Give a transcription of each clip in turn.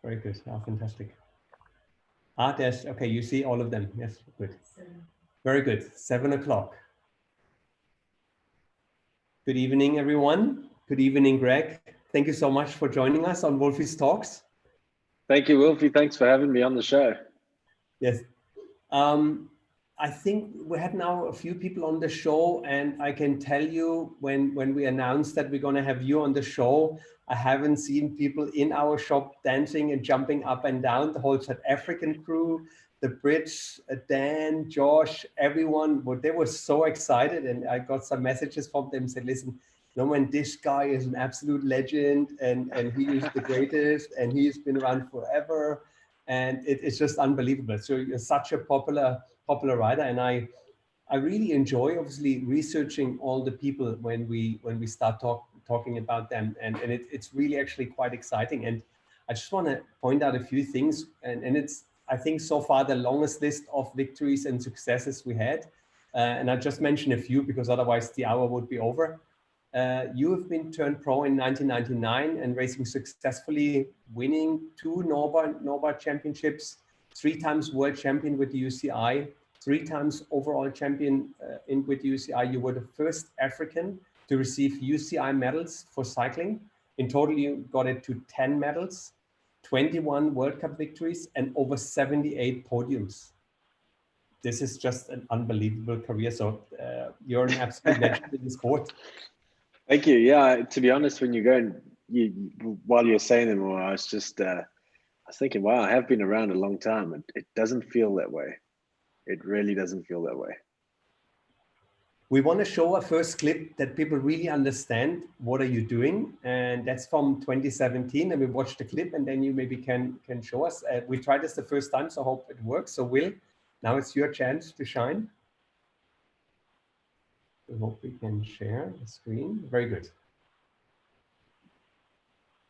Very good. Oh, fantastic. There's, okay, you see all of them. Yes, good. Very good. 7 o'clock. Good evening, everyone. Good evening, Greg. Thank you so much for joining us on Wolfi's Talks. Thank you, Wolfi. Thanks for having me on the show. Yes. I think we had now a few people on the show, and I can tell you when we announced that we're going to have you on the show, I haven't seen people in our shop dancing and jumping up and down. The whole South African crew, the Brits, Dan, Josh, everyone, they were so excited, and I got some messages from them said, listen, man, this guy is an absolute legend, and he is the greatest, and he's been around forever, and it's just unbelievable. So you're such a popular writer, and I really enjoy obviously researching all the people when we start talking about them, and it's really actually quite exciting. And I just want to point out a few things, and it's, I think, so far the longest list of victories and successes we had, and I just mentioned a few because otherwise the hour would be over. You have been turned pro in 1999 and racing successfully, winning 2 Norbert championships, 3 times world champion with the UCI, 3 times overall champion with UCI. You were the first African to receive UCI medals for cycling. In total, you got it to 10 medals, 21 World Cup victories, and over 78 podiums. This is just an unbelievable career. So you're an absolute legend in the sport. Thank you. Yeah, to be honest, when you go and while you're saying them all, I was just, I was thinking, wow, I have been around a long time. It doesn't feel that way. It really doesn't feel that way. We want to show a first clip that people really understand what are you doing, and that's from 2017. And we watched the clip, and then you maybe can show us. We tried this the first time, so I hope it works. So Will, now it's your chance to shine. I hope we can share the screen. Very good.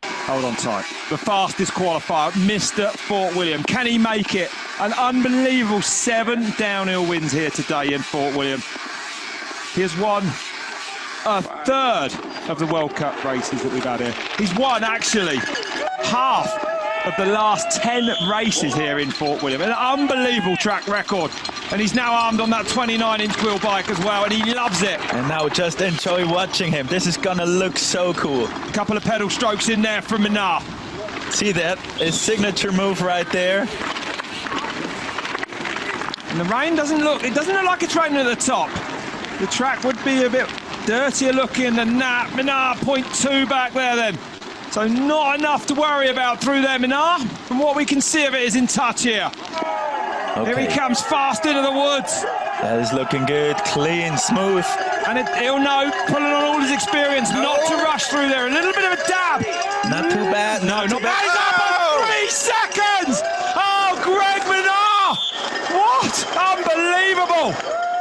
Hold on tight. The fastest qualifier, Mr. Fort William. Can he make it? An unbelievable 7 downhill wins here today in Fort William. He has won a third of the World Cup races that we've had here. He's won, actually, half of the last 10 races here in Fort William. An unbelievable track record. And he's now armed on that 29-inch wheel bike as well, and he loves it. And now just enjoy watching him. This is gonna look so cool. A couple of pedal strokes in there from Minnaar. See that? His signature move right there. And the rain doesn't look like it's raining at the top. The track would be a bit dirtier looking than that. Minnaar 0.2 back there then. So not enough to worry about through there, Minnaar. From what we can see of it is in touch here. Okay. Here he comes fast into the woods. That is looking good, clean, smooth. And he'll know, pulling on all his experience, not to rush through there. A little bit of a dab. Not too bad. No, not bad. He's up on 3 seconds. Oh, Greg Minnaar. What? Unbelievable.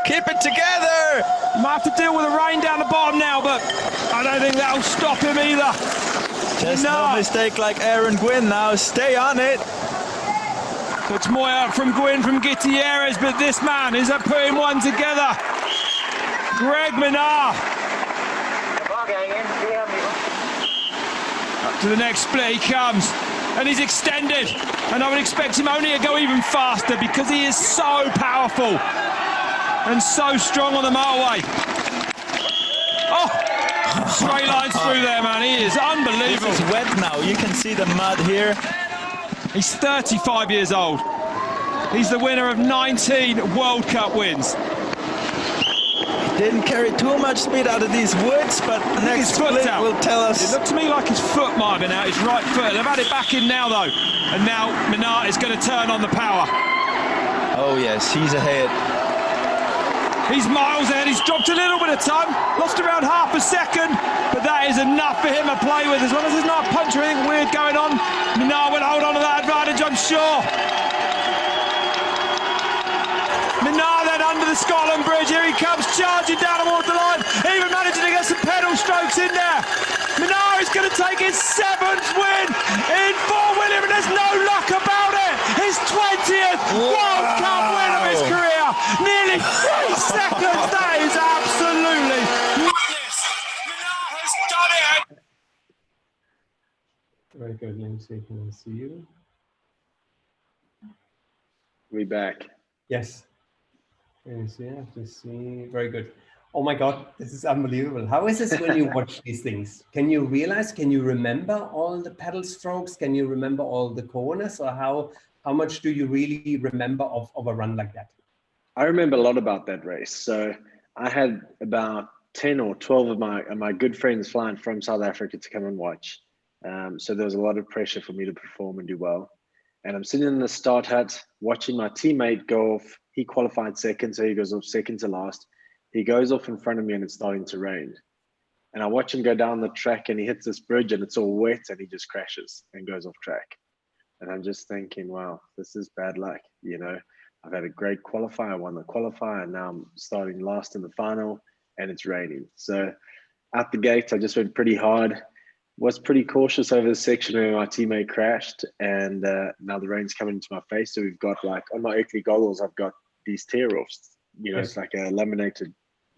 Keep it together. Might have to deal with the rain down the bottom now, but I don't think that'll stop him either. Just no mistake like Aaron Gwynn now. Stay on it. So it's more out from Gwynn from Gutierrez, but this man is putting one together. Greg Minnaar. Up to the next split he comes, and he's extended. And I would expect him only to go even faster because he is so powerful and so strong on the motorway. Oh, straight lines through there, man. He is unbelievable. This is wet now. You can see the mud here. He's 35 years old. He's the winner of 19 World Cup wins. Didn't carry too much speed out of these woods, but next split will tell us. It looked to me like his foot might have been out, his right foot. They've had it back in now, though. And now Minnaar is going to turn on the power. Oh, yes, he's ahead. He's miles ahead. He's dropped a little bit of time, lost around half a second, but that is enough for him to play with. As long as there's not a punch or anything weird going on, Minnaar will hold on to that advantage, I'm sure. Minnaar then under the Scotland Bridge. Here he comes, charging down towards the line, even managing to get some pedal strokes in there. Minnaar is going to take his 7th win in Fort William, and there's no luck about it. His 20th World Cup win of his career. Nearly 3 seconds. That is absolutely madness. Minnaar has done it. Very good. Let me see if I can see you. We back. Yes. Yes, yeah, to see. Very good. Oh my God, this is unbelievable. How is this when you watch these things? Can you realize, can you remember all the pedal strokes? Can you remember all the corners? Or how much do you really remember of a run like that? I remember a lot about that race. So I had about 10 or 12 of my good friends flying from South Africa to come and watch. So there was a lot of pressure for me to perform and do well. And I'm sitting in the start hut watching my teammate go off. He qualified second, so he goes off second to last. He goes off in front of me and it's starting to rain. And I watch him go down the track and he hits this bridge and it's all wet and he just crashes and goes off track. And I'm just thinking, wow, this is bad luck. You know, I've had a great qualifier. I won the qualifier and now I'm starting last in the final and it's raining. So out the gate, I just went pretty hard. Was pretty cautious over the section where my teammate crashed, and now the rain's coming into my face. So we've got, like, on my Oakley goggles, I've got these tear-offs. You know, It's like a laminated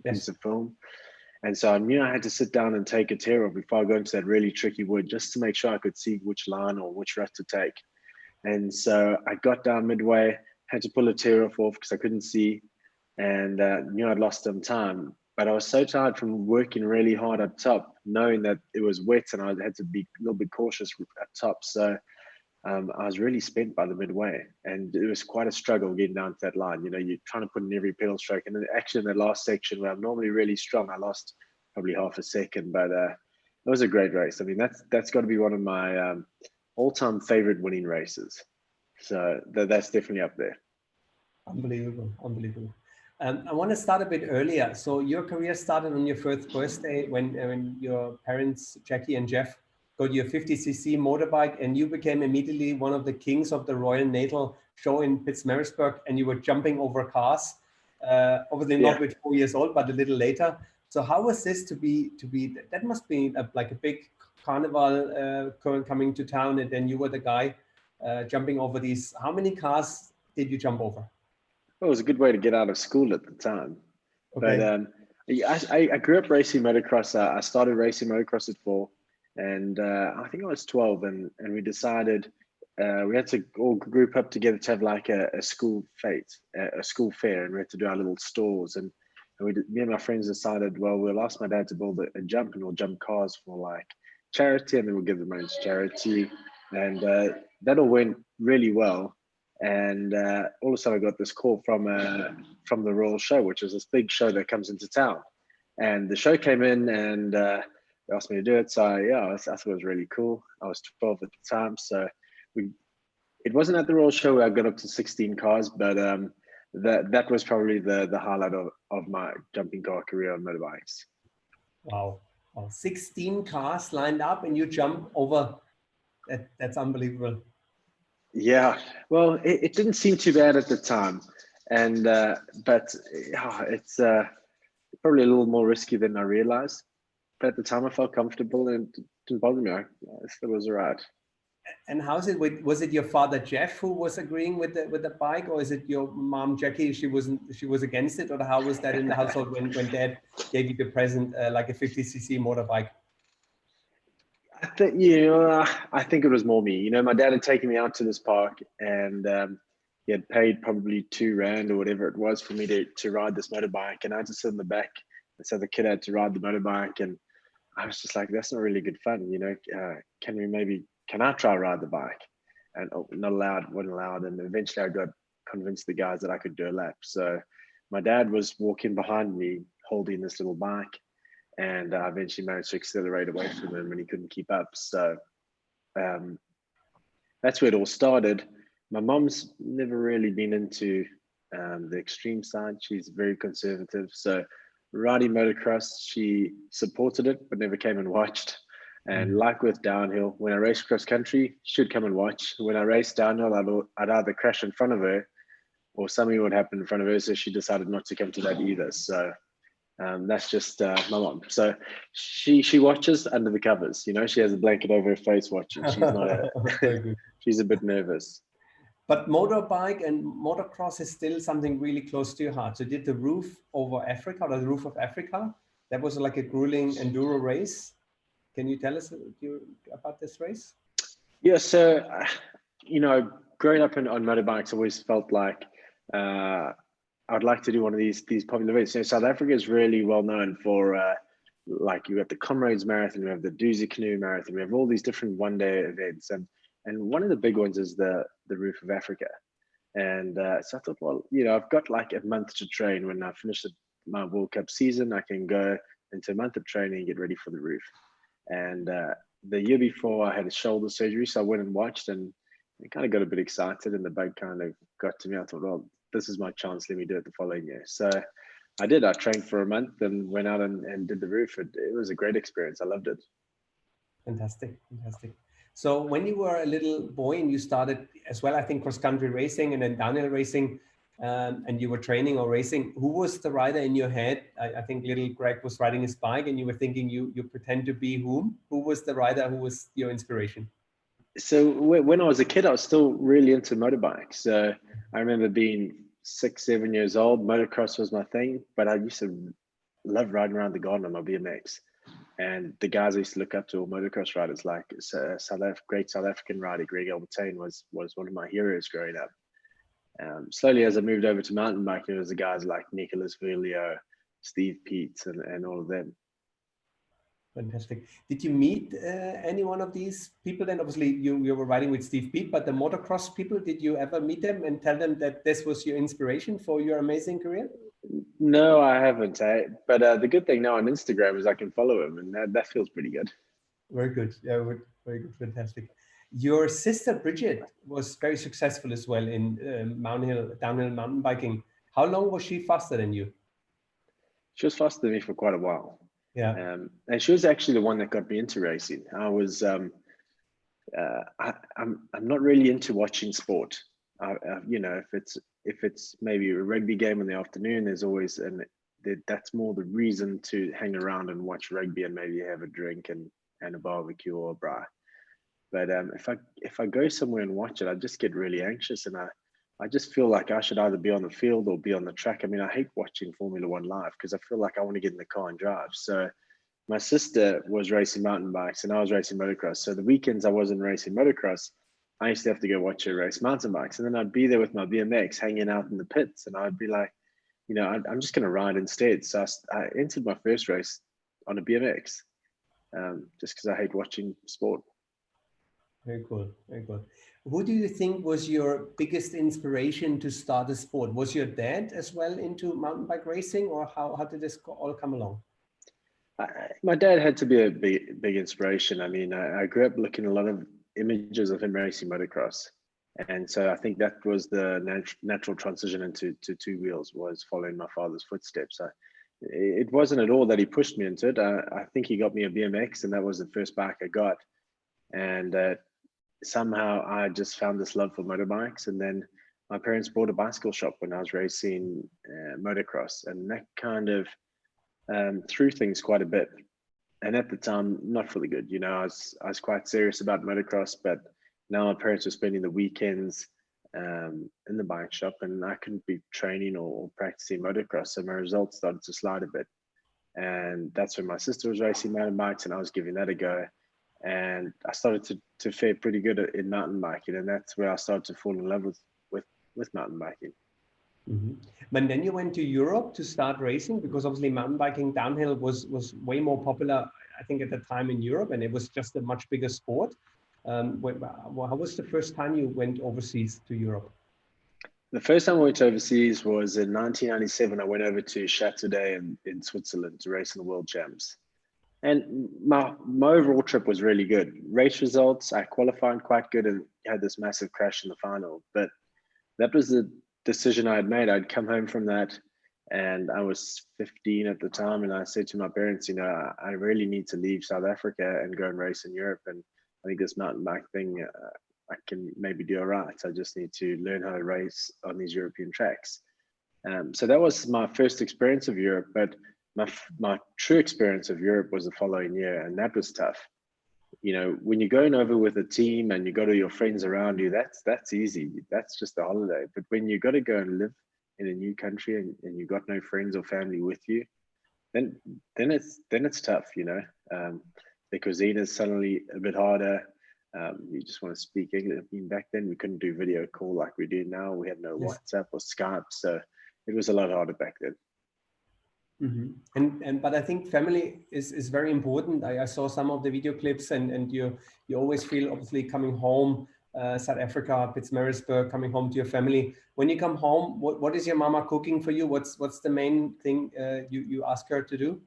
piece of film. And so I knew I had to sit down and take a tear off before I go into that really tricky wood, just to make sure I could see which line or which rut to take. And so I got down midway, had to pull a tear off because I couldn't see, and knew I'd lost some time. But I was so tired from working really hard up top, knowing that it was wet and I had to be a little bit cautious up top. So I was really spent by the midway, and it was quite a struggle getting down to that line. You know, you're trying to put in every pedal stroke. And then actually in the last section where I'm normally really strong, I lost probably half a second, but it was a great race. I mean, that's got to be one of my all-time favorite winning races. So that's definitely up there. Unbelievable, unbelievable. I want to start a bit earlier. So your career started on your first birthday when your parents, Jackie and Jeff, got your 50cc motorbike, and you became immediately one of the kings of the Royal Natal show in Pittsmarrsburg, and you were jumping over cars. Obviously not with 4 years old, but a little later. So how was this to be? That must be like a big carnival coming to town, and then you were the guy jumping over these. How many cars did you jump over? Well, it was a good way to get out of school at the time. Okay. But I grew up racing motocross. I started racing motocross at 4, and I think I was 12, and we decided we had to all group up together to have like a school fete, a school fair, and we had to do our little stores. And me and my friends decided, well, we'll ask my dad to build a jump, and we'll jump cars for like charity, and then we'll give the money to charity. And that all went really well. And all of a sudden I got this call from the Royal Show, which is this big show that comes into town. And the show came in and they asked me to do it. So I thought it was really cool. I was 12 at the time. So it wasn't at the Royal Show where I got up to 16 cars, but that was probably the highlight of my jumping car career on motorbikes. Wow. 16 cars lined up and you jump over. That's unbelievable. Yeah, well, it didn't seem too bad at the time, and but it's probably a little more risky than I realized. But at the time, I felt comfortable and it didn't bother me. I thought it was all right. And how's it? Was it your father Jeff who was agreeing with the bike, or is it your mom Jackie? She was against it, or how was that in the household when Dad gave you the present like a 50cc motorbike? I think it was more me. You know, my dad had taken me out to this park, and he had paid probably R2 or whatever it was for me to ride this motorbike, and I had to sit in the back, and so the kid had to ride the motorbike, and I was just like, that's not really good fun. You know, can I try ride the bike? And not allowed, wasn't allowed, and eventually I got convinced the guys that I could do a lap. So my dad was walking behind me holding this little bike, and I eventually managed to accelerate away from him and he couldn't keep up. So that's where it all started. My mom's never really been into the extreme side. She's very conservative. So riding motocross, she supported it, but never came and watched. And like with downhill, when I race cross country, she'd come and watch. When I race downhill, I'd either crash in front of her or something would happen in front of her. So she decided not to come to that either. So that's just my mom. So she watches under the covers. You know, she has a blanket over her face watching. She's not she's a bit nervous. But motorbike and motocross is still something really close to your heart. So did the roof over Africa, or the roof of Africa, that was like a grueling enduro race. Can you tell us about this race? Yeah, so you know, growing up on motorbikes, I always felt like I'd like to do one of these popular events. So South Africa is really well known for like you have the Comrades Marathon, you have the Doozy Canoe Marathon, we have all these different one-day events, and one of the big ones is the Roof of Africa. And so I thought, well, I've got like a month to train. When I finish my World Cup season, I can go into a month of training and get ready for the roof. And the year before, I had a shoulder surgery, so I went and watched, and I kind of got a bit excited, and the bug kind of got to me. I thought, well, this is my chance. Let me do it the following year. So I did. I trained for a month and went out and did the roof. It was a great experience. I loved it. Fantastic, fantastic. So when you were a little boy and you started as well, I think cross-country racing and then downhill racing, and you were training or racing, who was the rider in your head? I think little Greg was riding his bike and you were thinking you pretend to be whom? Who was the rider who was your inspiration? So when I was a kid, I was still really into motorbikes. So I remember being 6, 7 years old. Motocross was my thing, but I used to love riding around the garden on my BMX. And the guys I used to look up to were motocross riders, like great South African rider Greg Albertine was one of my heroes growing up. Slowly, as I moved over to mountain biking, it was the guys like Nicholas Villiers, Steve Peets, and all of them. Fantastic. Did you meet any one of these people then? Obviously, you were riding with Steve Peet, but the motocross people, did you ever meet them and tell them that this was your inspiration for your amazing career? No, I haven't. But the good thing now on Instagram is I can follow him, and that feels pretty good. Very good. Yeah, very good. Fantastic. Your sister Bridget was very successful as well in downhill mountain biking. How long was she faster than you? She was faster than me for quite a while. Yeah. And she was actually the one that got me into racing. I was, I'm not really into watching sport. If it's maybe a rugby game in the afternoon, there's always, that's more the reason to hang around and watch rugby and maybe have a drink and a barbecue or a braai. But if I go somewhere and watch it, I just get really anxious, and I just feel like I should either be on the field or be on the track. I mean, I hate watching Formula One live because I feel like I want to get in the car and drive. So my sister was racing mountain bikes and I was racing motocross. So the weekends I wasn't racing motocross, I used to have to go watch her race mountain bikes. And then I'd be there with my BMX hanging out in the pits, and I'd be like, I'm just going to ride instead. So I entered my first race on a BMX just because I hate watching sport. Very cool. Very cool. Who do you think was your biggest inspiration to start a sport? Was your dad as well into mountain bike racing, or how did this all come along? My dad had to be a big inspiration. I mean, I grew up looking at a lot of images of him racing motocross. And so I think that was the natural transition into two wheels, was following my father's footsteps. It wasn't at all that he pushed me into it. I think he got me a BMX, and that was the first bike I got. And somehow I just found this love for motorbikes. And then my parents bought a bicycle shop when I was racing motocross, and that kind of threw things quite a bit. And at the time, not fully good. I was quite serious about motocross, but now my parents were spending the weekends in the bike shop, and I couldn't be training or practicing motocross. So my results started to slide a bit. And that's when my sister was racing mountain bikes, and I was giving that a go. And I started to fare pretty good in mountain biking, and that's where I started to fall in love with mountain biking. Mm-hmm. But then you went to Europe to start racing, because obviously mountain biking downhill was way more popular, I think, at the time in Europe, and it was just a much bigger sport. How was the first time you went overseas to Europe? The first time I went overseas was in 1997. I went over to Châteaudet in Switzerland to race in the World Champs. And my overall trip was really good. Race results, I qualified quite good and had this massive crash in the final. But that was the decision I had made. I'd come home from that, and I was 15 at the time. And I said to my parents, I really need to leave South Africa and go and race in Europe. And I think this mountain bike thing, I can maybe do all right. I just need to learn how to race on these European tracks. So that was my first experience of Europe. But my true experience of Europe was the following year, and that was tough. When you're going over with a team and you got all your friends around you, that's easy. That's just a holiday. But when you got to go and live in a new country and you got no friends or family with you, then it's tough. The cuisine is suddenly a bit harder. You just want to speak English. I mean, back then we couldn't do video call like we do now. We had no WhatsApp or Skype, so it was a lot harder back then. But I think family is very important. I saw some of the video clips, and you always feel, obviously, coming home, South Africa, Pietermaritzburg, coming home to your family. When you come home, what is your mama cooking for you? What's the main thing you ask her to do?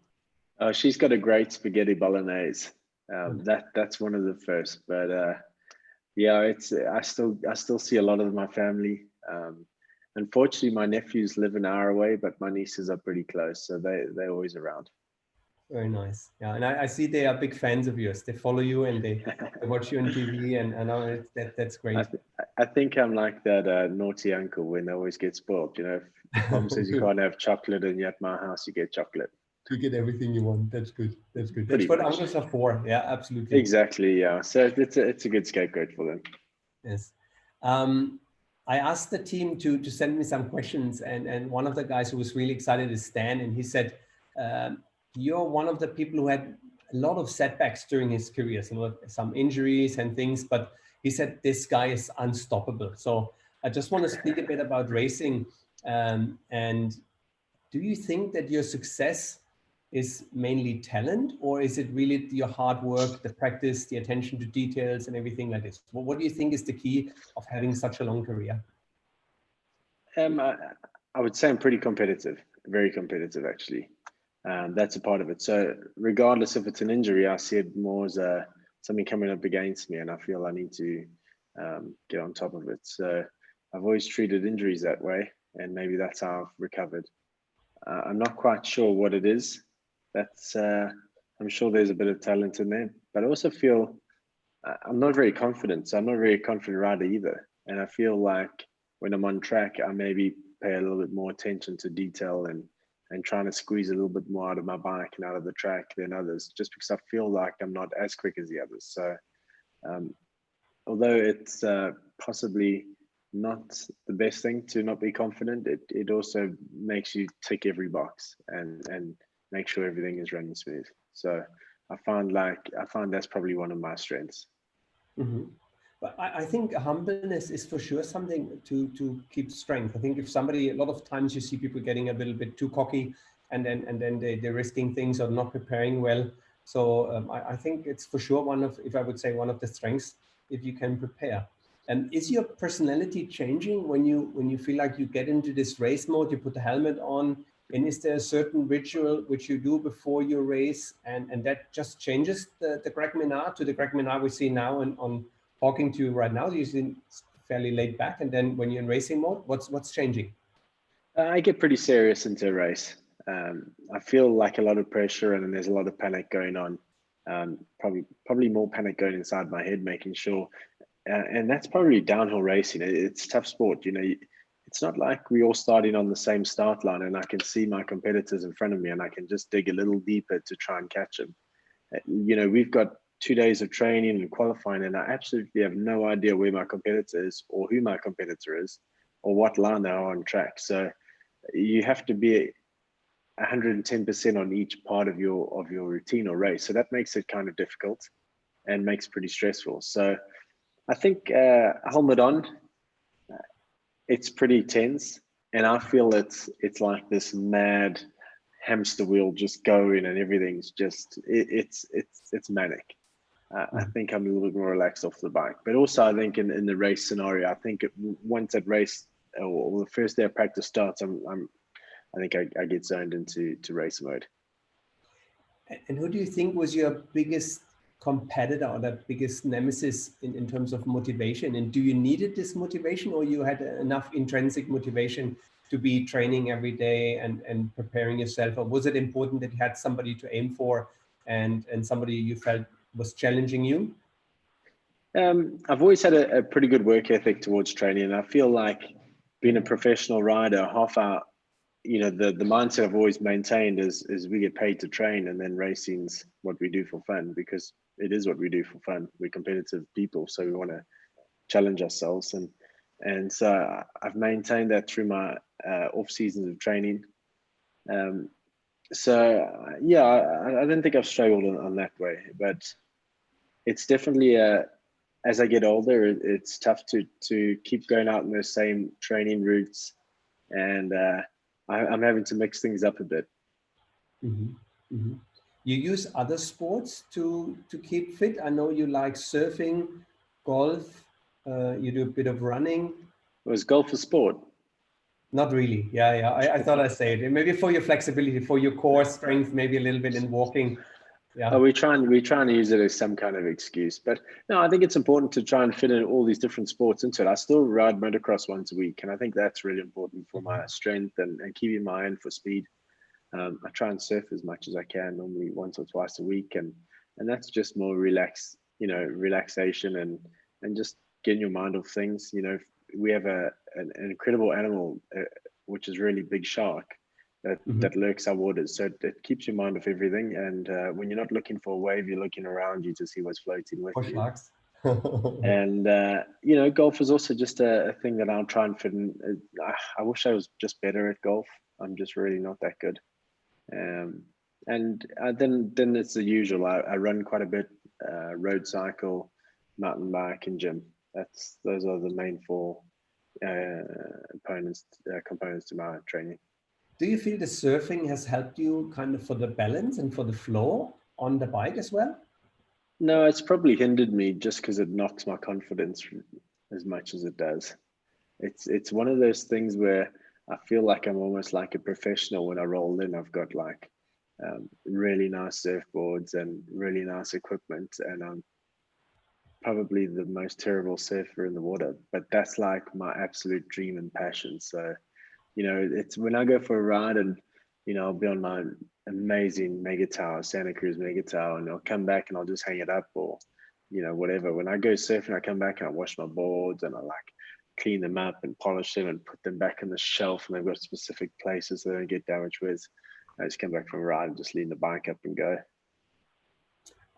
She's got a great spaghetti bolognese. That's one of the first, but yeah, I still see a lot of my family. Unfortunately, my nephews live an hour away, but my nieces are pretty close, so they're always around. Very nice. Yeah, and I see they are big fans of yours. They follow you and they watch you on TV, and I know that's great. I think I'm like that naughty uncle when they always get spoiled. You know, if mom says you can't have chocolate and you're at my house, you get chocolate. You get everything you want. That's good. That's good. Pretty That's what much. uncles are for. Yeah, absolutely. Exactly. Yeah. So it's a good scapegoat for them. Yes. I asked the team to send me some questions, and one of the guys who was really excited is Stan, and he said, you're one of the people who had a lot of setbacks during his career, some injuries and things, but he said this guy is unstoppable. So I just want to speak a bit about racing. And do you think that your success is mainly talent, or is it really your hard work, the practice, the attention to details and everything like this? What do you think is the key of having such a long career? I would say I'm pretty competitive, very competitive actually. That's a part of it. So regardless if it's an injury, I see it more as something coming up against me, and I feel I need to get on top of it. So I've always treated injuries that way, and maybe that's how I've recovered. I'm not quite sure what it is. I'm sure there's a bit of talent in there, but I also feel I'm not very confident. So I'm not a very confident rider either. And I feel like when I'm on track, I maybe pay a little bit more attention to detail and trying to squeeze a little bit more out of my bike and out of the track than others, just because I feel like I'm not as quick as the others. So although it's possibly not the best thing to not be confident, it also makes you tick every box and make sure everything is running smooth. So I find that's probably one of my strengths. Mm-hmm. But I think humbleness is for sure something to keep strength. I think if somebody, a lot of times you see people getting a little bit too cocky, and then they're risking things or not preparing well. So I think it's for sure one of the strengths if you can prepare. And is your personality changing when you feel like you get into this race mode? You put the helmet on, and is there a certain ritual which you do before your race, and that just changes the Greg Minnaar to the Greg Minnaar we see now on talking to you right now? You seem fairly laid back, and then when you're in racing mode, what's changing? I get pretty serious into a race. I feel like a lot of pressure, and there's a lot of panic going on. Probably more panic going inside my head, making sure. And that's probably downhill racing. It's a tough sport. You know, it's not like we all starting on the same start line and I can see my competitors in front of me and I can just dig a little deeper to try and catch them. You know, we've got 2 days of training and qualifying, and I absolutely have no idea where my competitor is or who my competitor is or what line they are on track. So you have to be 110% on each part of your routine or race. So that makes it kind of difficult and makes it pretty stressful. So I think helmet on, it's pretty tense, and I feel it's like this mad hamster wheel just going, and everything's just it's manic. I think I'm a little bit more relaxed off the bike, but also I think in the race scenario, I think once that race or the first day of practice starts, I think I get zoned into race mode. And who do you think was your biggest competitor or the biggest nemesis in terms of motivation? And do you needed this motivation, or you had enough intrinsic motivation to be training every day and preparing yourself? Or was it important that you had somebody to aim for and somebody you felt was challenging you? I've always had a pretty good work ethic towards training, and I feel like being a professional rider, you know, the mindset I've always maintained is we get paid to train, and then racing's what we do for fun, because it is what we do for fun. We're competitive people, so we want to challenge ourselves, and so I've maintained that through my off seasons of training. So yeah, I don't think I've struggled on that way, but it's definitely as I get older, it's tough to keep going out in those same training routes, and I'm having to mix things up a bit. Mm-hmm. Mm-hmm. You use other sports to keep fit. I know you like surfing, golf. You do a bit of running. Was golf a sport? Not really. Yeah, yeah. I thought I'd say it. Maybe for your flexibility, for your core strength, maybe a little bit in walking. Yeah. We trying to use it as some kind of excuse, but no, I think it's important to try and fit in all these different sports into it. I still ride motocross once a week, and I think that's really important for my strength and keeping my eye for speed. I try and surf as much as I can, normally once or twice a week, and that's just more relaxation and just getting your mind off things. We have an incredible animal, which is really big shark that lurks our waters, so it keeps your mind off everything. And when you're not looking for a wave, you're looking around you to see what's floating with you. Sharks. And golf is also just a thing that I'll try and fit in. I wish I was just better at golf. I'm just really not that good. And then it's the usual. I run quite a bit, road cycle, mountain bike, and gym. Those are the main four components to my training. Do you feel the surfing has helped you kind of for the balance and for the flow on the bike as well? No, it's probably hindered me just because it knocks my confidence as much as it does. It's one of those things where I feel like I'm almost like a professional when I roll in. I've got like really nice surfboards and really nice equipment, and I'm probably the most terrible surfer in the water, but that's like my absolute dream and passion. So, it's when I go for a ride and, I'll be on my amazing mega tower, Santa Cruz mega tower, and I'll come back and I'll just hang it up or, whatever. When I go surfing, I come back and I wash my boards and I like clean them up and polish them and put them back on the shelf, and they've got specific places so they don't get damaged with. I just come back from a ride and just lean the bike up and go.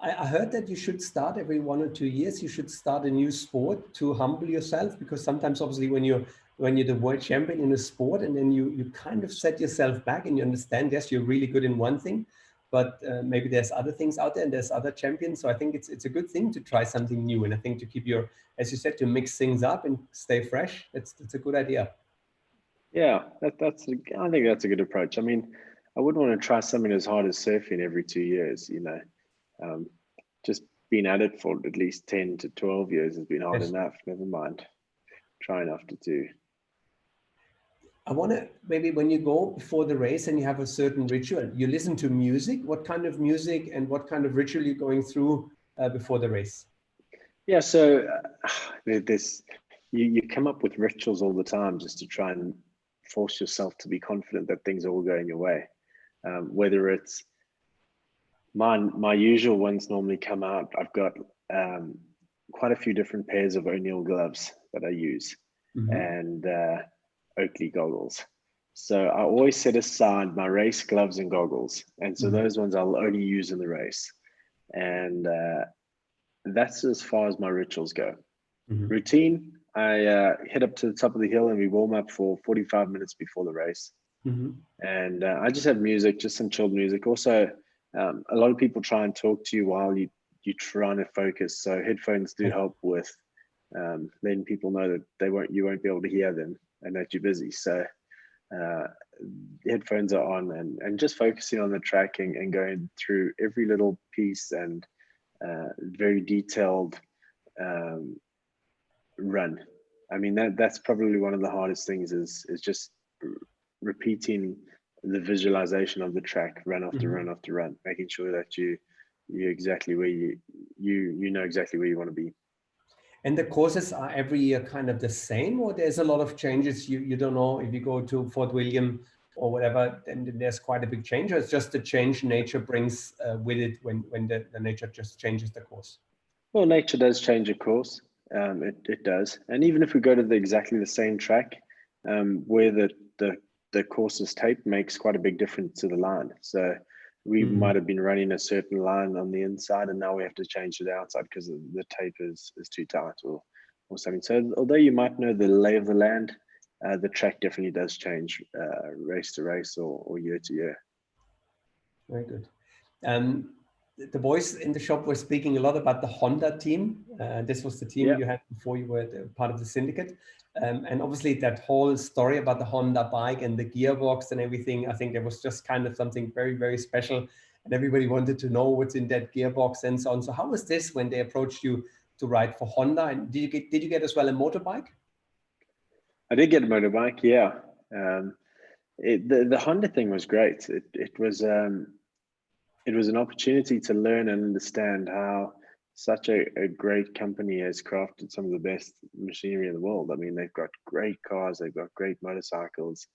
I heard that you should start every 1 or 2 years. You should start a new sport to humble yourself, because sometimes, obviously, when you're the world champion in a sport, and then you kind of set yourself back, and you understand, yes, you're really good in one thing, but maybe there's other things out there and there's other champions. So I think it's a good thing to try something new, and I think to keep as you said, to mix things up and stay fresh. It's a good idea. Yeah, I think that's a good approach. I mean, I wouldn't want to try something as hard as surfing every 2 years, just being at it for at least 10 to 12 years has been hard enough. Never mind trying after 2. I want to, maybe when you go before the race and you have a certain ritual, you listen to music. What kind of music and what kind of ritual you're going through before the race? Yeah, so you come up with rituals all the time just to try and force yourself to be confident that things are all going your way. Whether it's my usual ones normally come out. I've got quite a few different pairs of O'Neill gloves that I use, and Oakley goggles. So I always set aside my race gloves and goggles, and so those ones I'll only use in the race. And that's as far as my rituals go. Routine, I head up to the top of the hill and we warm up for 45 minutes before the race. And I just have music, just some chilled music. Also, a lot of people try and talk to you while you trying to focus. So headphones do help with letting people know that you won't be able to hear them and that you're busy. So headphones are on and just focusing on the track and going through every little piece and very detailed run. I mean, that's probably one of the hardest things is just repeating the visualization of the track, run after run after run, making sure that you're exactly where you know exactly where you want to be. And the courses are every year kind of the same, or there's a lot of changes? You don't know if you go to Fort William or whatever, then there's quite a big change, or it's just the change nature brings with it when the nature just changes the course? Well, nature does change a course. It does. And even if we go to exactly the same track, where the course is taped makes quite a big difference to the line. So we might have been running a certain line on the inside and now we have to change to the outside because the tape is too tight or something. So although you might know the lay of the land, the track definitely does change race to race or year to year. Very good. the boys in the shop were speaking a lot about the Honda team. This was the team Yeah. you had before you were part of the syndicate. And obviously that whole story about the Honda bike and the gearbox and everything, I think there was just kind of something very, very special. And everybody wanted to know what's in that gearbox and so on. So how was this when they approached you to ride for Honda? And did you get as well a motorbike? I did get a motorbike, yeah. The Honda thing was great. It was an opportunity to learn and understand how such a great company has crafted some of the best machinery in the world. I mean, they've got great cars, they've got great motorcycles.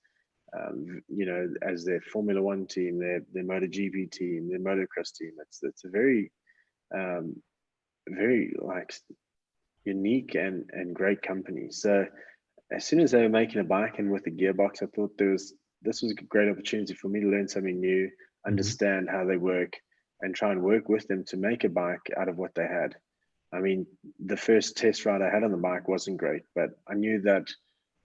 You know, as their Formula One team, their MotoGP team, their motocross team. It's a very very like unique and great company. So as soon as they were making a bike and with the gearbox, I thought this was a great opportunity for me to learn something new, understand how they work, and try and work with them to make a bike out of what they had. I mean, the first test ride I had on the bike wasn't great, but I knew that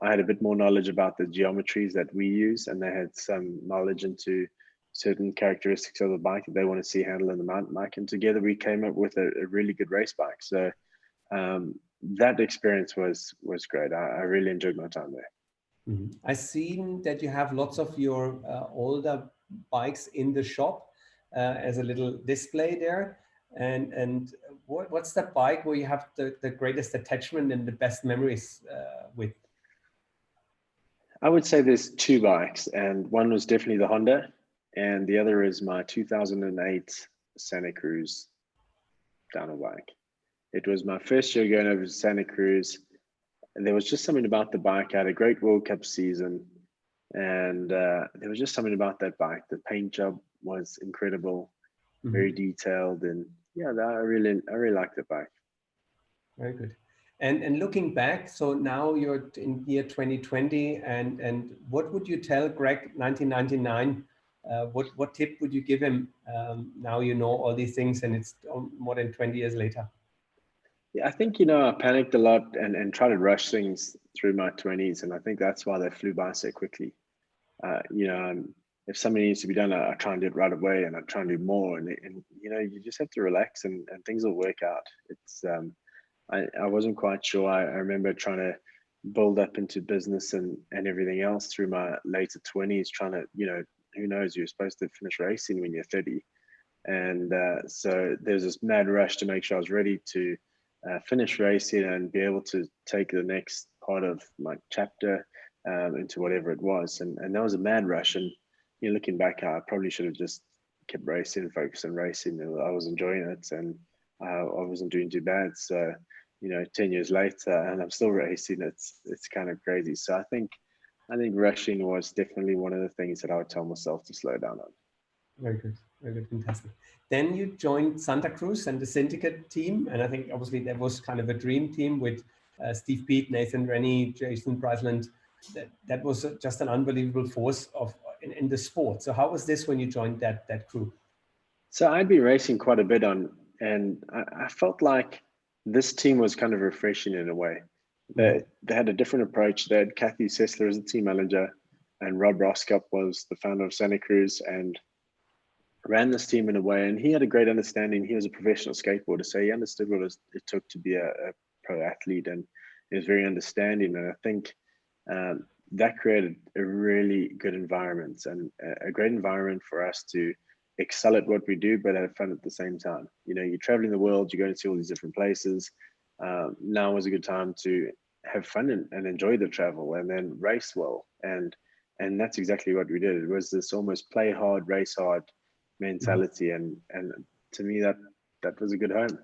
I had a bit more knowledge about the geometries that we use, and they had some knowledge into certain characteristics of the bike that they want to see handled in the mountain bike. And together we came up with a really good race bike. So that experience was great. I really enjoyed my time there. I've seen that you have lots of your older bikes in the shop as a little display there. And what's the bike where you have the greatest attachment and the best memories with? I would say there's two bikes, and one was definitely the Honda, and the other is my 2008 Santa Cruz downhill bike. It was my first year going over to Santa Cruz, and there was just something about the bike. I had a great World Cup season, and there was just something about that bike. The paint job was incredible, very detailed, and yeah, I really liked the bike. Very good. And looking back, so now you're in year 2020, and what would you tell Greg 1999? What tip would you give him now you know all these things and it's more than 20 years later? Yeah, I think, I panicked a lot and tried to rush things through my 20s, and I think that's why they flew by so quickly. If something needs to be done, I try and do it right away, and I try and do more, and you just have to relax and things will work out. It's I wasn't quite sure. I remember trying to build up into business and everything else through my later 20s, trying to, who knows, you're supposed to finish racing when you're 30. And so there's this mad rush to make sure I was ready to finish racing and be able to take the next part of my chapter into whatever it was. And that was a mad rush. And looking back, I probably should have just kept racing, focused on racing. I was enjoying it, and I wasn't doing too bad. So 10 years later, and I'm still racing. It's kind of crazy. So I think rushing was definitely one of the things that I would tell myself to slow down on. Very good, fantastic. Then you joined Santa Cruz and the syndicate team, and I think obviously that was kind of a dream team with Steve Peat, Nathan Rennie, Jason Breisland. That was just an unbelievable force in the sport. So how was this when you joined that crew? So I'd been racing quite a bit and I felt like this team was kind of refreshing in a way. They had a different approach. They had Kathy Sessler as the team manager, and Rob Roskop was the founder of Santa Cruz and ran this team in a way. And he had a great understanding. He was a professional skateboarder, so he understood what it took to be a pro athlete, and he was very understanding. And I think that created a really good environment, and a great environment for us to excel at what we do, but have fun at the same time. You're traveling the world, you're going to see all these different places. Now was a good time to have fun and enjoy the travel, and then race well. And that's exactly what we did. It was this almost play hard, race hard mentality. And to me, that was a good home.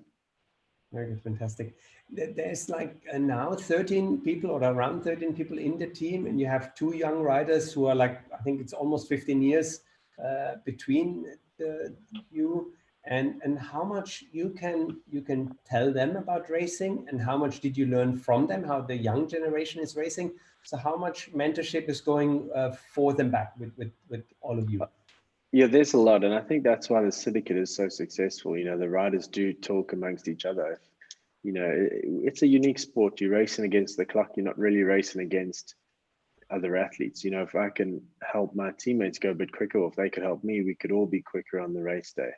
Very good, fantastic. There's like now 13 people or around 13 people in the team, and you have two young riders who are like, I think it's almost 15 years between you, and how much you can tell them about racing, and how much did you learn from them, how the young generation is racing. So how much mentorship is going for them back with all of you? Yeah, there's a lot, and I think that's why the syndicate is so successful. The riders do talk amongst each other. It's a unique sport. You're racing against the clock. You're not really racing against other athletes. If I can help my teammates go a bit quicker, or if they could help me, we could all be quicker on the race day.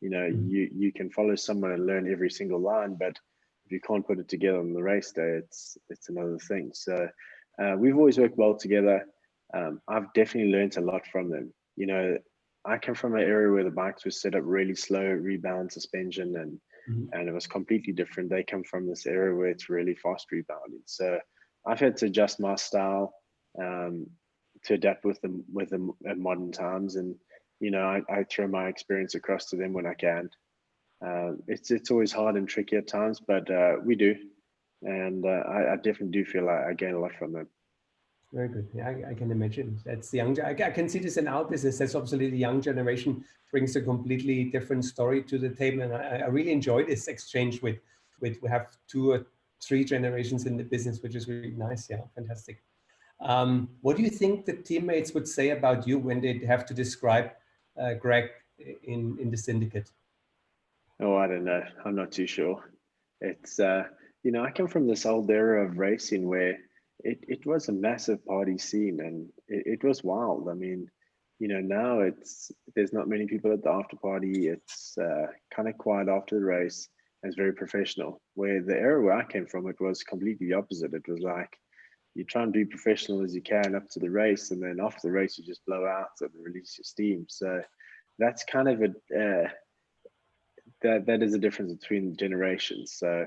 You know, you can follow someone and learn every single line, but if you can't put it together on the race day, it's another thing. So we've always worked well together. I've definitely learned a lot from them. You know, I come from an area where the bikes were set up really slow, rebound suspension, and it was completely different. They come from this area where it's really fast rebounding. So I've had to adjust my style to adapt with them at modern times. And, you know, I throw my experience across to them when I can. It's always hard and tricky at times, but we do. And I definitely do feel like I gain a lot from them. Very good. Yeah, I can imagine. That's the young. I can see this in our business. That's obviously the young generation brings a completely different story to the table, and I really enjoy this exchange with. We have 2 or 3 generations in the business, which is really nice. Yeah, fantastic. What do you think the teammates would say about you when they have to describe Greg in the syndicate? Oh, I don't know. I'm not too sure. It's you know, I come from this old era of racing where it was a massive party scene, and it was wild. I mean, you know, now there's not many people at the after party. It's kind of quiet after the race, and it's very professional. Where the era where I came from, it was completely the opposite. It was like you try and be professional as you can up to the race, and then after the race you just blow out and release your steam. So that's kind of that is a difference between generations. So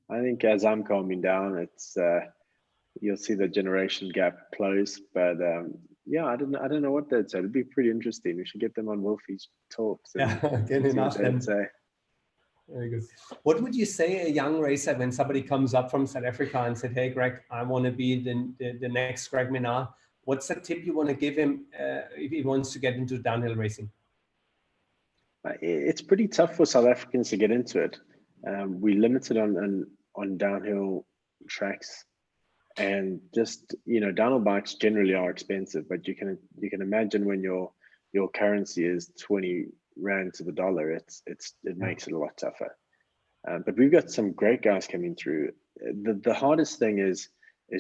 I think as I'm calming down, it's you'll see the generation gap close. But yeah, I don't know what they'd say. It'd be pretty interesting. We should get them on Wolfi's talks. Yeah, get enough them. Say. Very good. What would you say a young racer when somebody comes up from South Africa and said, "Hey, Greg, I want to be the next Greg Minnaar"? What's the tip you want to give him if he wants to get into downhill racing? It's pretty tough for South Africans to get into it. We limited on downhill tracks. And just, you know, downhill bikes generally are expensive, but you can imagine when your currency is 20 Rand to the dollar, it makes it a lot tougher. But we've got some great guys coming through. The hardest thing is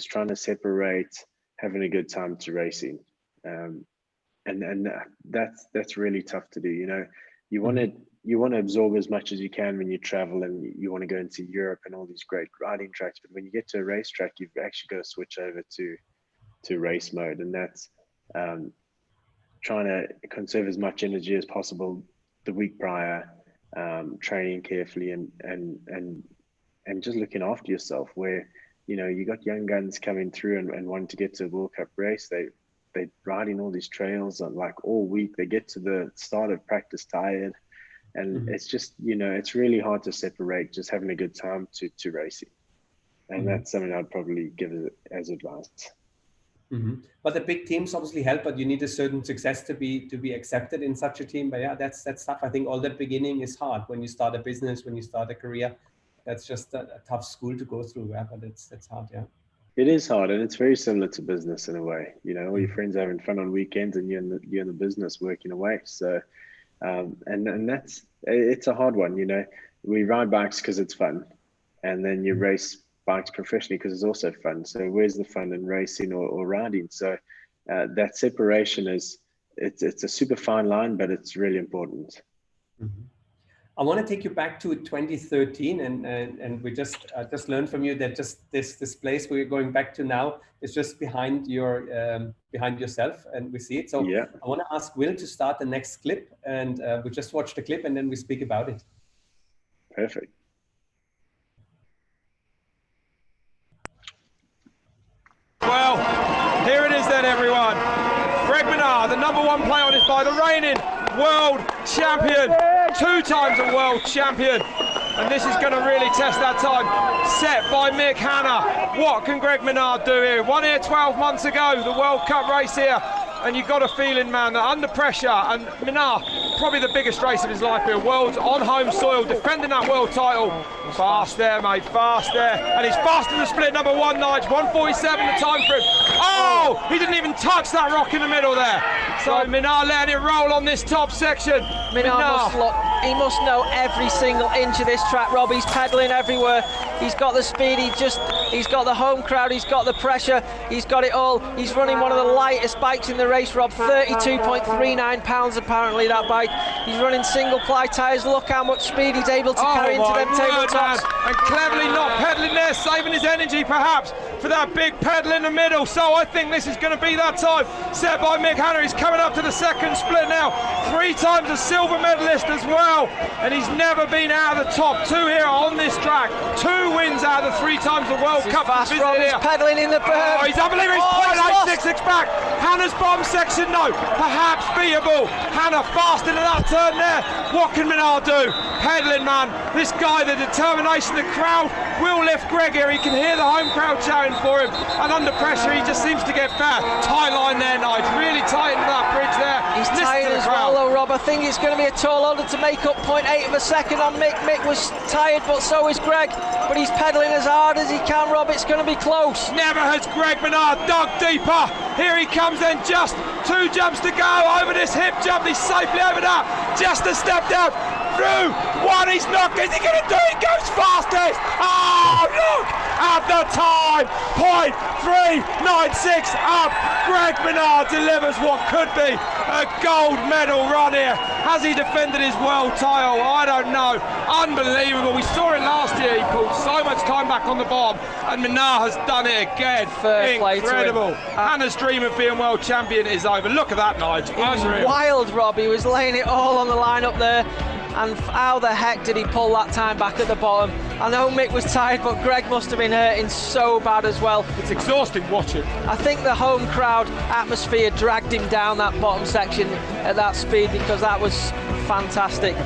trying to separate having a good time to racing, and that's really tough to do. You know, you want to absorb as much as you can when you travel, and you want to go into Europe and all these great riding tracks. But when you get to a racetrack, you've actually got to switch over to race mode, and that's trying to conserve as much energy as possible the week prior, training carefully, and just looking after yourself. Where, you know, you got young guns coming through and wanting to get to a World Cup race, they're riding all these trails on like all week. They get to the start of practice tired. And it's just, you know, it's really hard to separate just having a good time to racing. And that's something I'd probably give as advice. But the big teams obviously help, but you need a certain success to be accepted in such a team. But yeah, that's tough. I think all the beginning is hard when you start a business, when you start a career. That's just a tough school to go through. Yeah, but that's hard. Yeah. It is hard, and it's very similar to business in a way. You know, all your friends are having fun on weekends, and you're in the business working away. So. And it's a hard one. You know, we ride bikes because it's fun, and then you race bikes professionally because it's also fun. So where's the fun in racing or riding? So that separation it's a super fine line, but it's really important. I want to take you back to 2013, and we just learned from you that just this place we're going back to now is just behind yourself, and we see it. So yeah. I want to ask Will to start the next clip, and we just watch the clip and then we speak about it. Perfect. Well, here it is then, everyone. Greg Minnaar, the #1 play on is by the reigning world champion, 2 times a world champion, and this is going to really test that time. Set by Mick Hanna. What can Greg Minnaar do here? Won here 12 months ago, the World Cup race here, and you've got a feeling, man, that under pressure, and Minnaar, probably the biggest race of his life here, world's on home soil, defending that world title. Fast there, mate, fast there, and he's fast in the split, #1 Nige, 1:47 the time for him. Oh, he didn't even touch that rock in the middle there. So Minnaar letting it roll on this top section. Minnaar he must know every single inch of this track, Rob. He's pedalling everywhere. He's got the speed, he's got the home crowd, he's got the pressure, he's got it all. He's running one of the lightest bikes in the race, Rob, 32.39 pounds apparently, that bike. He's running single ply tyres. Look how much speed he's able to carry into them tabletops. And cleverly not pedaling there, saving his energy perhaps for that big pedal in the middle. So I think this is going to be that time set by Mick Hanna. He's coming up to the second split now. 3 times a silver medalist as well, and he's never been out of the top 2 here on this track. 2 wins out of the 3 times the World Cup. Fast, Rob, he's pedaling in the berm. Oh, he's unbelievable. He's 0.866 back. Hanna's bottom section, no, perhaps beatable. Hanna fast into that turn there. What can Minnaar do? Pedaling, man. This guy, the determination, the crowd will lift Greg here. He can hear the home crowd shouting for him, and under pressure he just seems to get better. Tie line there, Nigel. Really tight into that bridge there. He's tired as well though, Rob. I think it's going to be a tall order to make up 0.8 of a second on Mick. Mick was tired, but so is Greg. But he's pedaling as hard as he can, Rob. It's going to be close. Never has Greg Minnaar dug deeper. Here he comes then, just 2 jumps to go over this hip jump. He's safely over that. Just a step down. Through 1, he's not. Is he going to do it? He goes fastest. Oh, look at the time. 0.396 up. Greg Minnaar delivers what could be a gold medal run here. Has he defended his world title? I don't know. Unbelievable. We saw it last year. He pulled so much time back on the bomb, and Minnaar has done it again. Incredible. Hanna's dream of being world champion is over. Look at that, Nigel. He was wild, Rob. He was laying it all on the line up there. And how the heck did he pull that time back at the bottom? I know Mick was tired, but Greg must have been hurting so bad as well. It's exhausting watching. I think the home crowd atmosphere dragged him down that bottom section at that speed, because that was fantastic.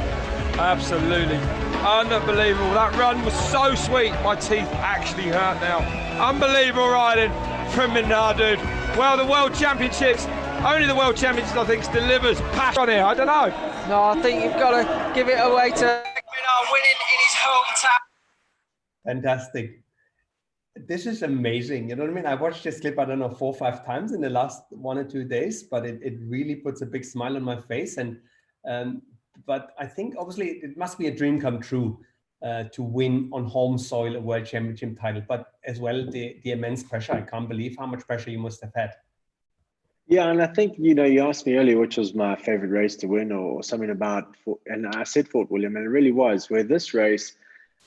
Absolutely. Unbelievable. That run was so sweet. My teeth actually hurt now. Unbelievable riding from Minnaar, dude. Well, the World Championships, only the World Championships, I think, delivers passion on here. I don't know. No, I think you've got to give it away to Minnaar winning in his hometown. Fantastic. This is amazing. You know what I mean? I watched this clip, I don't know, 4 or 5 times in the last 1 or 2 days, but it really puts a big smile on my face. And but I think obviously it must be a dream come true to win on home soil a world championship title, but as well the immense pressure. I can't believe how much pressure you must have had. Yeah, and I think, you know, you asked me earlier which was my favorite race to win, or something about, and I said Fort William, and it really was, where this race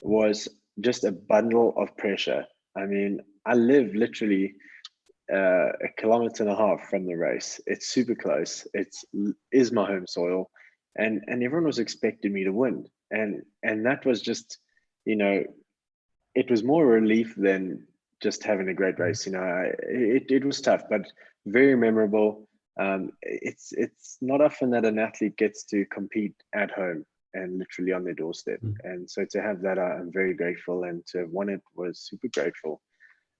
was just a bundle of pressure. I mean, I live literally 1.5 kilometers from the race. It's super close. Is my home soil, and everyone was expecting me to win, and that was just, you know, it was more relief than just having a great race. You know, it was tough, but very memorable. It's not often that an athlete gets to compete at home and literally on their doorstep. And so to have that, I'm very grateful, and to have won it was super grateful.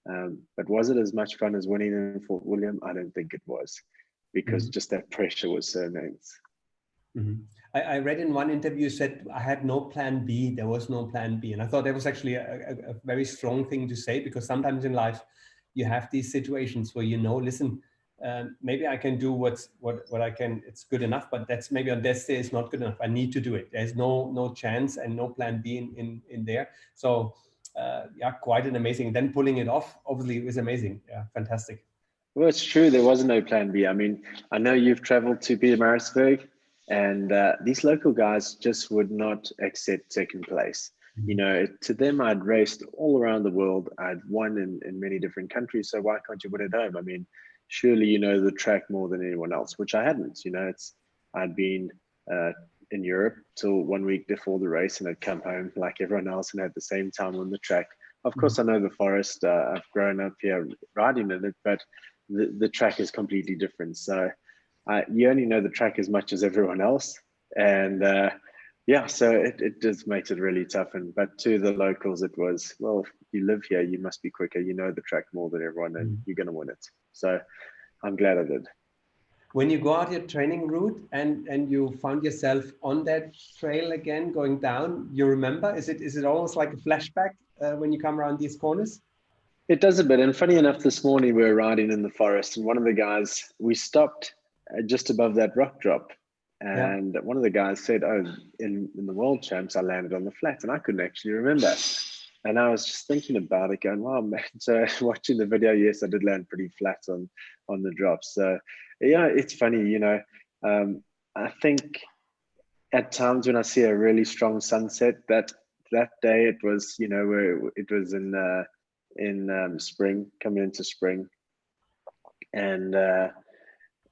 But was it as much fun as winning in Fort William? I don't think it was, because just that pressure was so immense. I read in one interview, you said, I had no plan B, there was no plan B. And I thought that was actually a very strong thing to say, because sometimes in life you have these situations where, you know, listen, maybe I can do what I can, it's good enough, but that's maybe on this day is not good enough. I need to do it. There's no chance and no plan B in there. So yeah, quite an amazing, then pulling it off, obviously it was amazing. Yeah, fantastic. Well, it's true, there was no plan B. I mean, I know you've traveled to Pietermaritzburg, and these local guys just would not accept second place. You know, to them, I'd raced all around the world. I'd won in many different countries. So why can't you win at home? I mean, surely you know the track more than anyone else, which I hadn't. You know, I'd been in Europe till 1 week before the race, and I'd come home like everyone else and had the same time on the track. Of course, I know the forest. I've grown up here riding in it, but the track is completely different. So you only know the track as much as everyone else. And yeah, so it just makes it really tough. But to the locals, it was, well, you live here, you must be quicker. You know the track more than everyone, and you're going to win it. So I'm glad I did. When you go out your training route and you found yourself on that trail again, going down, you remember? Is it almost like a flashback when you come around these corners? It does a bit. And funny enough, this morning we were riding in the forest, and one of the guys, we stopped just above that rock drop. And one of the guys said, oh, in the world champs, I landed on the flat, and I couldn't actually remember. And I was just thinking about it, going, wow, man. So watching the video, yes, I did land pretty flat on the drops. So yeah, it's funny, you know. I think at times when I see a really strong sunset, that day it was, you know, where it was in spring, coming into spring, and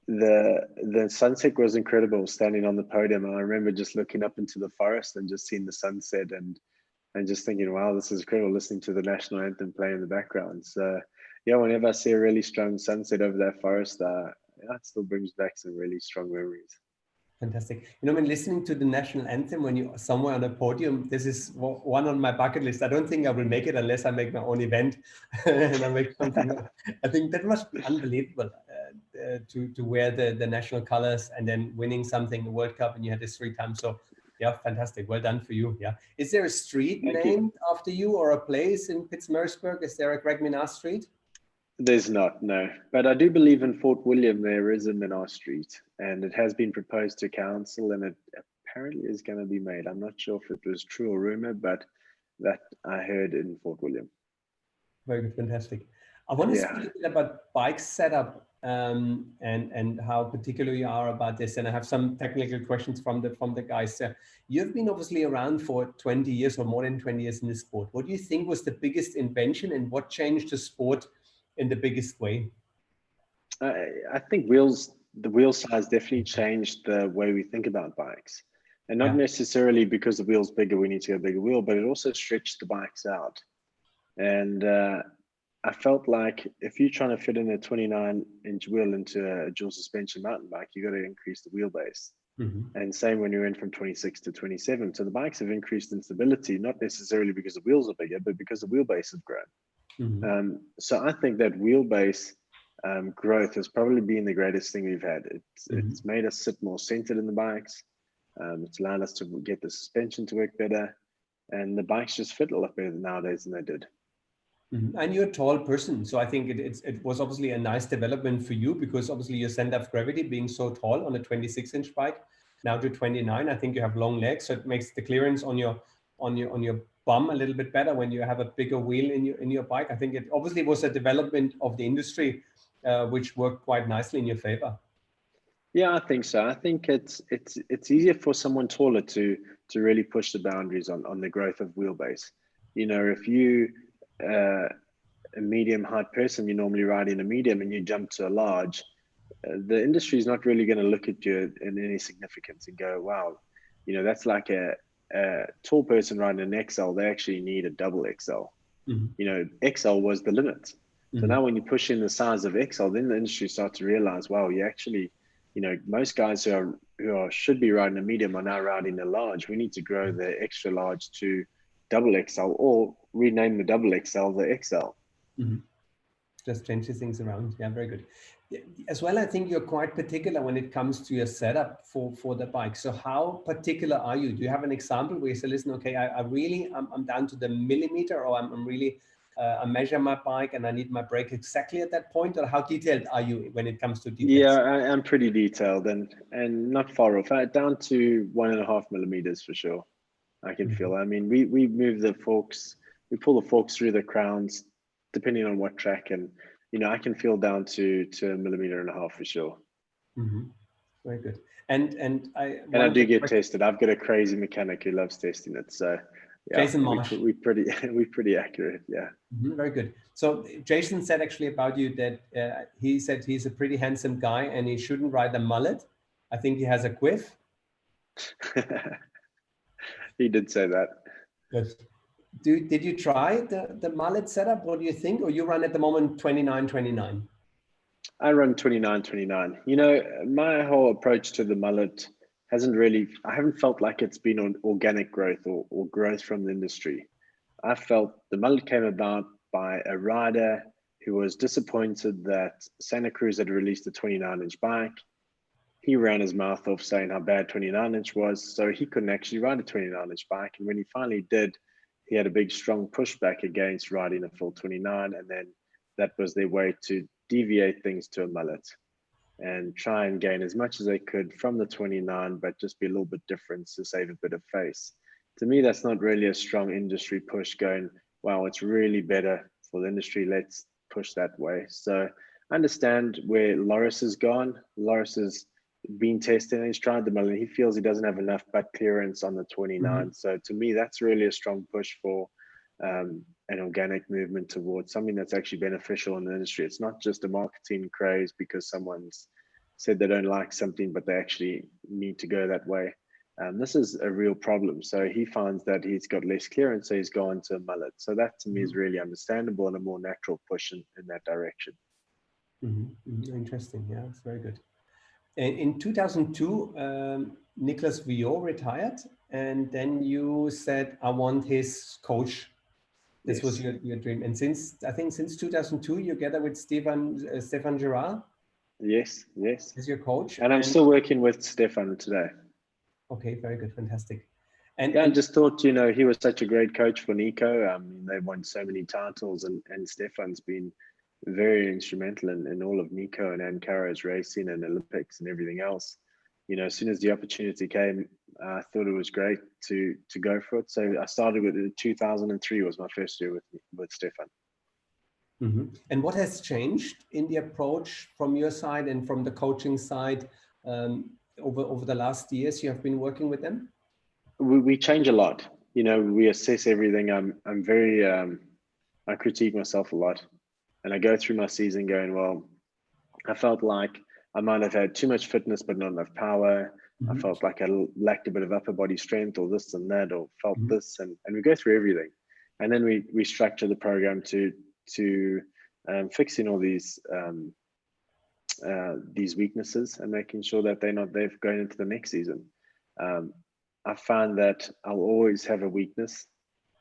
the sunset was incredible. Standing on the podium, and I remember just looking up into the forest and just seeing the sunset and just thinking, wow, this is incredible, listening to the national anthem play in the background. So yeah, whenever I see a really strong sunset over that forest, yeah, it still brings back some really strong memories. Fantastic. You know, when listening to the national anthem, when you're somewhere on a podium, this is one on my bucket list. I don't think I will make it unless I make my own event and I make something. I think that must be unbelievable to wear the national colors and then winning something, the World Cup, and you had this 3 times. So yeah, fantastic. Well done for you. Yeah. Is there a street named after you or a place in Pittsburgh? Is there a Greg Minnaar Street? There's not, no. But I do believe in Fort William there is a Minnaar Street, and it has been proposed to council, and it apparently is going to be made. I'm not sure if it was true or rumor, but that I heard in Fort William. Very good, fantastic. I want to speak a bit about bike setup and how particular you are about this. And I have some technical questions from the guys. You've been obviously around for 20 years or more than 20 years in this sport. What do you think was the biggest invention, and what changed the sport in the biggest way? I think the wheel size definitely changed the way we think about bikes, and not necessarily because the wheel's bigger, we need to get a bigger wheel, but it also stretched the bikes out. And I felt like if you're trying to fit in a 29-inch wheel into a dual suspension mountain bike, you got to increase the wheelbase. And same when you went from 26 to 27. So the bikes have increased in stability, not necessarily because the wheels are bigger, but because the wheelbase have grown. So I think that wheelbase growth has probably been the greatest thing we've had. It's made us sit more centered in the bikes. It's allowed us to get the suspension to work better, and the bikes just fit a lot better nowadays than they did. And you're a tall person, so I think it was obviously a nice development for you, because obviously your center of gravity being so tall on a 26-inch bike now to 29. I think you have long legs, so it makes the clearance on your bum a little bit better when you have a bigger wheel in your bike. I think it obviously was a development of the industry which worked quite nicely in your favor. Yeah, I think so. I think it's easier for someone taller to really push the boundaries on the growth of wheelbase. You know, if you a medium height person, you normally ride in a medium and you jump to a large, the industry is not really going to look at you in any significance and go, wow, you know, that's like a tall person riding an XL. They actually need a double XL. You know, XL was the limit. So now when you push in the size of XL, then the industry starts to realize, wow, you actually, you know, most guys who should be riding a medium are now riding a large. We need to grow the extra large to double XL, or rename the double XL the XL. Just changes things around. Yeah, very good. As well, I think you're quite particular when it comes to your setup for the bike. So how particular are you? Do you have an example where you say, listen, okay, I'm down to the millimeter, or I'm really, I measure my bike and I need my brake exactly at that point? Or how detailed are you when it comes to details? Yeah, I'm pretty detailed and not far off. Down to 1.5 millimeters for sure. I can feel. I mean, we move the forks, we pull the forks through the crowns, depending on what track, and you know, I can feel down to 1.5 millimeters for sure. Very good. And I do get tested. I've got a crazy mechanic who loves testing it. So yeah, Jason Marsh. we're pretty accurate. Yeah. Very good. So Jason said actually about you that he said he's a pretty handsome guy and he shouldn't ride a mullet. I think he has a quiff. He did say that. Yes. Did you try the mullet setup? What do you think? Or you run at the moment 29.29? I run 29.29. You know, my whole approach to the mullet I haven't felt like it's been on organic growth or growth from the industry. I felt the mullet came about by a rider who was disappointed that Santa Cruz had released a 29-inch bike. He ran his mouth off saying how bad 29-inch was, so he couldn't actually ride a 29-inch bike. And when he finally did, he had a big, strong pushback against riding a full 29, and then that was their way to deviate things to a mullet. and try and gain as much as they could from the 29, but just be a little bit different to save a bit of face. To me, that's not really a strong industry push going, wow, it's really better for the industry. Let's push that way. So I understand where Loris has gone. Loris has been tested and he's tried the mill and he feels he doesn't have enough butt clearance on the 29. So to me, that's really a strong push for an organic movement towards something that's actually beneficial in the industry. It's not just a marketing craze because someone's said they don't like something, but they actually need to go that way. This is a real problem. So he finds that he's got less clearance, so he's gone to a mullet. So that to me is really understandable and a more natural push in that direction. Interesting. Yeah, it's very good. And in 2002, Nicolas Viot retired, and then you said, I want his coach. This was your dream. And since 2002, you're together with Stefan Gerard? Yes. Is your coach. And I'm still working with Stefan today. Okay, very good, fantastic. And I just thought, you know, he was such a great coach for Nico. They've won so many titles, and Stefan's been very instrumental in all of Nico and Ankaro's racing and Olympics and everything else. You know, as soon as the opportunity came, I thought it was great to go for it. So I started with it. 2003 was my first year with Stefan. And what has changed in the approach from your side and from the coaching side over the last years you have been working with them? We change a lot. You know, we assess everything. I'm very I critique myself a lot, and I go through my season going, well, I felt like I might have had too much fitness but not enough power. I felt like I lacked a bit of upper body strength or this and that, or felt this, and we go through everything, and then we structure the program to fixing all these weaknesses and making sure that they're going into the next season. I find that I'll always have a weakness,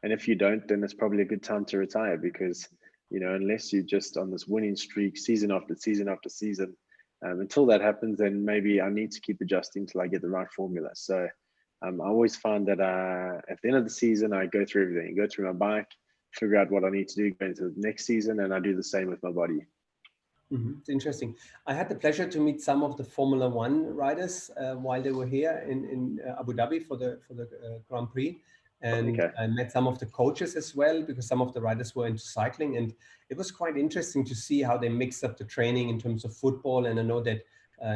and if you don't, then it's probably a good time to retire, because, you know, unless you're just on this winning streak season after season after season, until that happens, then maybe I need to keep adjusting till I get the right formula. So I always find that at the end of the season, I go through everything, go through my bike, figure out what I need to do going into the next season, and I do the same with my body. It's interesting. I had the pleasure to meet some of the Formula One riders while they were here in Abu Dhabi for the Grand Prix, and I met some of the coaches as well, because some of the riders were into cycling, and it was quite interesting to see how they mixed up the training in terms of football. And I know that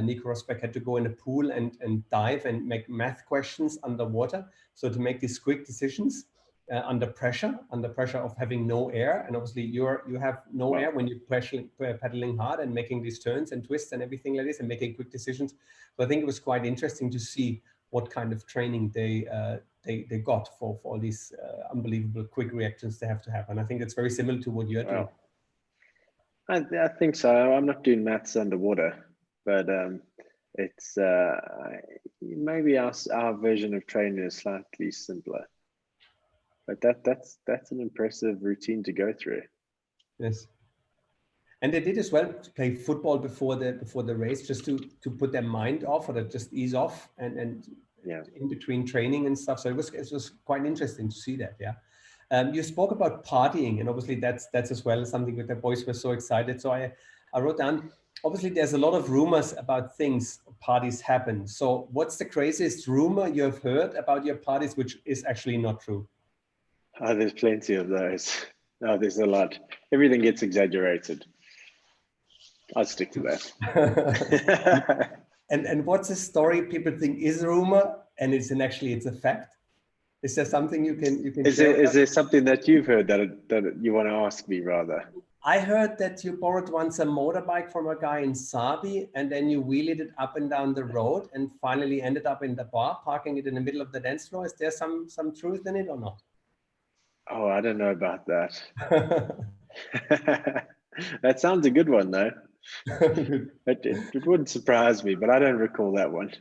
Nico Rosberg had to go in a pool and dive and make math questions underwater, so to make these quick decisions. Under pressure of having no air, and obviously you have no air when you're pedaling hard and making these turns and twists and everything like this and making quick decisions. So I think it was quite interesting to see what kind of training they got for all these unbelievable quick reactions they have to have. And I think it's very similar to what you're doing. I think so. I'm not doing maths underwater, but it's maybe our version of training is slightly simpler. But that's an impressive routine to go through. Yes, and they did as well to play football before the race, just to put their mind off, or to just ease off, and in between training and stuff. So it was quite interesting to see that. Yeah, you spoke about partying, and obviously that's as well something that the boys were so excited. So I wrote down. Obviously, there's a lot of rumors about parties happen. So what's the craziest rumor you have heard about your parties, which is actually not true? Oh, there's plenty of those. No, there's a lot. Everything gets exaggerated. I'll stick to that. and what's a story people think is a rumor and it's a fact? Is there something you can is there something that you've heard that you want to ask me, rather? I heard that you borrowed once a motorbike from a guy in Sabi, and then you wheeled it up and down the road and finally ended up in the bar, parking it in the middle of the dance floor. Is there some truth in it or not? Oh, I don't know about that. That sounds a good one, though. It wouldn't surprise me, but I don't recall that one.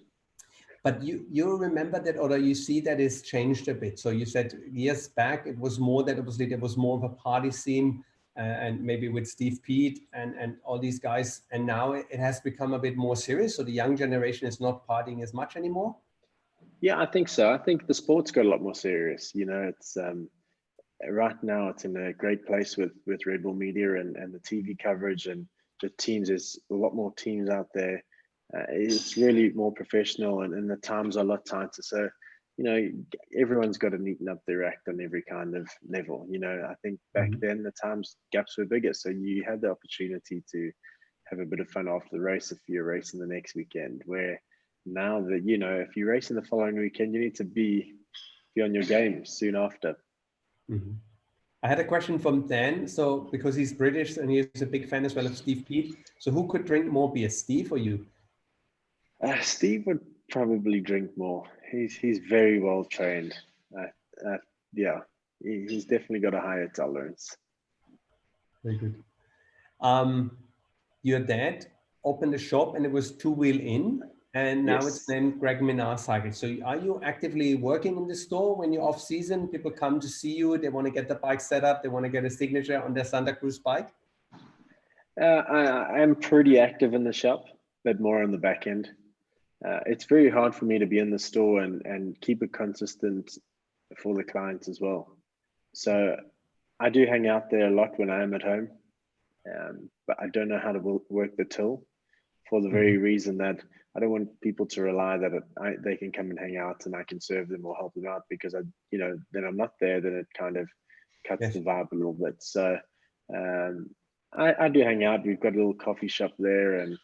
But you remember that, or you see that it's changed a bit. So you said years back, it was more that obviously there was more of a party scene, and maybe with Steve Pete and all these guys. And now it has become a bit more serious. So the young generation is not partying as much anymore. Yeah, I think so. I think the sport's got a lot more serious. You know, it's right now it's in a great place with Red Bull Media and the TV coverage and the teams. There's a lot more teams out there. It's really more professional, and the times are a lot tighter. So, you know, everyone's got to neaten up their act on every kind of level. You know, I think back then the times gaps were bigger, so you had the opportunity to have a bit of fun after the race if you're racing the next weekend. Where now that, you know, if you're racing the following weekend, you need to be on your game soon after. I had a question from Dan. So because he's British and he's a big fan as well of Steve Peat. So who could drink more beer, Steve or you? Steve would probably drink more. He's very well trained. Yeah, he's definitely got a higher tolerance. Very good. Your dad opened a shop and it was two-wheel in, and now it's named Greg Minnaar Cycles. So are you actively working in the store when you're off season? People come to see you, they want to get the bike set up, they want to get a signature on their Santa Cruz bike? I'm pretty active in the shop, but more on the back end. It's very hard for me to be in the store and keep it consistent for the clients as well. So I do hang out there a lot when I am at home, but I don't know how to work the till, for the very reason that I don't want people to rely that they can come and hang out and I can serve them or help them out, because then I'm not there, then it kind of cuts the vibe a little bit. So I do hang out. We've got a little coffee shop there, and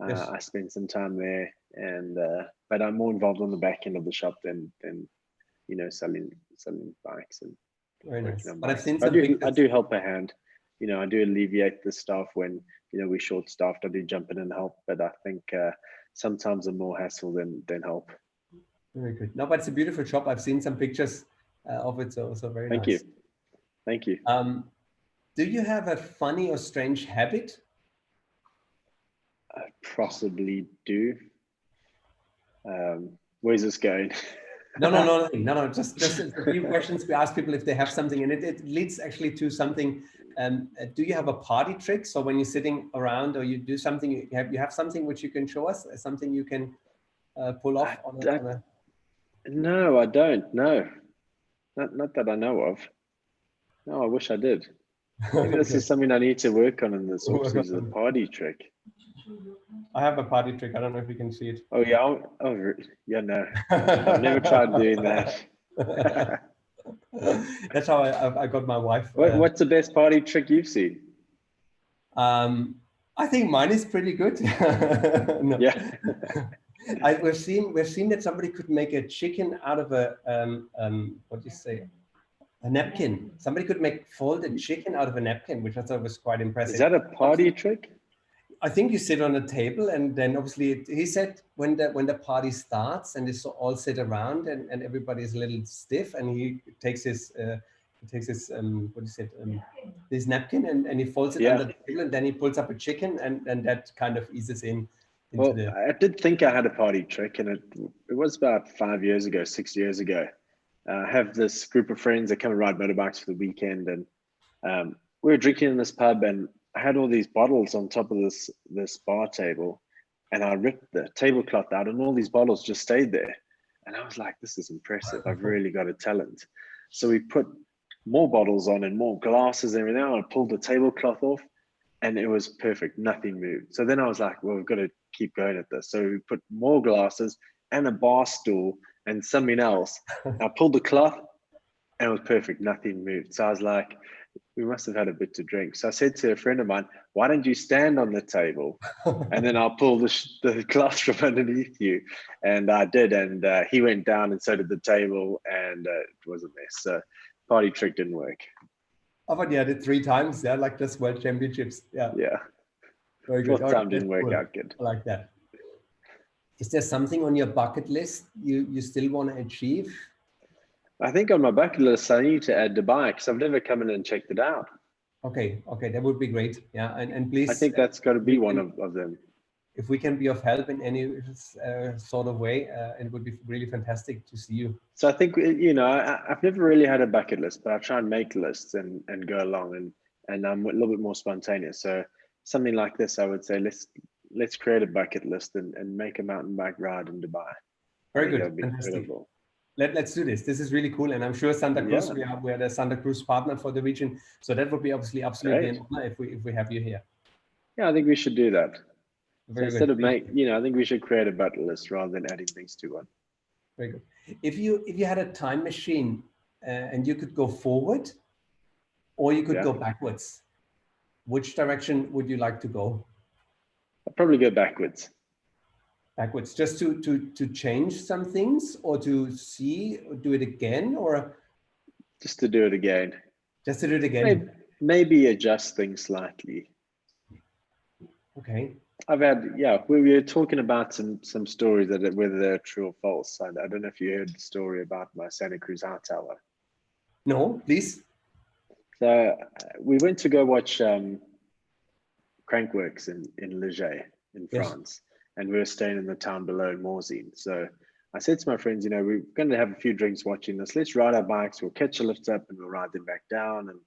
I spend some time there, and but I'm more involved on the back end of the shop than you know, selling bikes and very nice. on But bikes. I've seen some I do help a hand. You know, I do alleviate the staff when, you know, we're short staffed. I do jump in and help, but I think sometimes I'm more hassle than help. Very good. No, but it's a beautiful shop. I've seen some pictures of it, so very nice. Thank you. Do you have a funny or strange habit? I possibly do. Where's this going? No. Just a few questions we ask people if they have something, and it leads actually to something. Do you have a party trick? So when you're sitting around or you do something, you have something which you can show us, something you can pull off on a... No, I don't. No, not that I know of. No, I wish I did. Maybe this is something I need to work on in this off-season, a party trick. I have a party trick. I don't know if you can see it. Oh yeah. Yeah. No, I've never tried doing that. That's how I got my wife. What's the best party trick you've seen? I think mine is pretty good. No. Yeah. We've seen that somebody could make a chicken out of a what do you say? A napkin. Somebody could fold a chicken out of a napkin, which I thought was quite impressive. Is that a party trick? I think you sit on a table, and then obviously he said when the party starts and they all sit around and everybody is a little stiff, and he takes his what is it, this napkin and he folds it under the table, and then he pulls up a chicken, and that kind of eases in. I did think I had a party trick, and it was about 6 years ago. I have this group of friends that come and ride motorbikes for the weekend, and we were drinking in this pub, and I had all these bottles on top of this bar table, and I ripped the tablecloth out, and all these bottles just stayed there. And I was like, this is impressive. I've really got a talent. So we put more bottles on and more glasses and everything. I pulled the tablecloth off, and it was perfect. Nothing moved. So then I was like, well, we've got to keep going at this. So we put more glasses and a bar stool and something else. I pulled the cloth, and it was perfect. Nothing moved. So I was like, we must have had a bit to drink. So I said to a friend of mine, why don't you stand on the table and then I'll pull the cloth from underneath you. And I did. And he went down, and so did the table, and it was a mess. So party trick didn't work. Oh, but yeah, I did 3 times. Yeah, like this World Championships. Yeah. Very good. 4th time didn't work out good. I like that. Is there something on your bucket list you still want to achieve? I think on my bucket list, I need to add Dubai, because I've never come in and checked it out. Okay, that would be great. Yeah, and please. I think that's got to be one of them. If we can be of help in any sort of way, it would be really fantastic to see you. So I think, you know, I've never really had a bucket list, but I try and make lists and go along, and I'm a little bit more spontaneous. So something like this, I would say, let's create a bucket list and make a mountain bike ride in Dubai. Very good. Fantastic. Let's do this. This is really cool, and I'm sure Santa Cruz. We are the Santa Cruz partner for the region, so that would be obviously absolutely an honor if we have you here. Yeah, I think we should do that. Very instead good. of I think we should create a bucket list rather than adding things to one. Very good. If you had a time machine and you could go forward or you could go backwards, which direction would you like to go? I'd probably go backwards. Backwards, just to change some things, or to do it again, or Just to do it again. just to do it again. Maybe adjust things slightly. Okay. I've had, we were talking about some stories that whether they're true or false. I don't know if you heard the story about my Santa Cruz High Tower. No, please. So we went to go watch Crankworks in Leger in France, and we were staying in the town below in Morzine. So I said to my friends, we're going to have a few drinks watching this. Let's ride our bikes. We'll catch a lift up and we'll ride them back down, and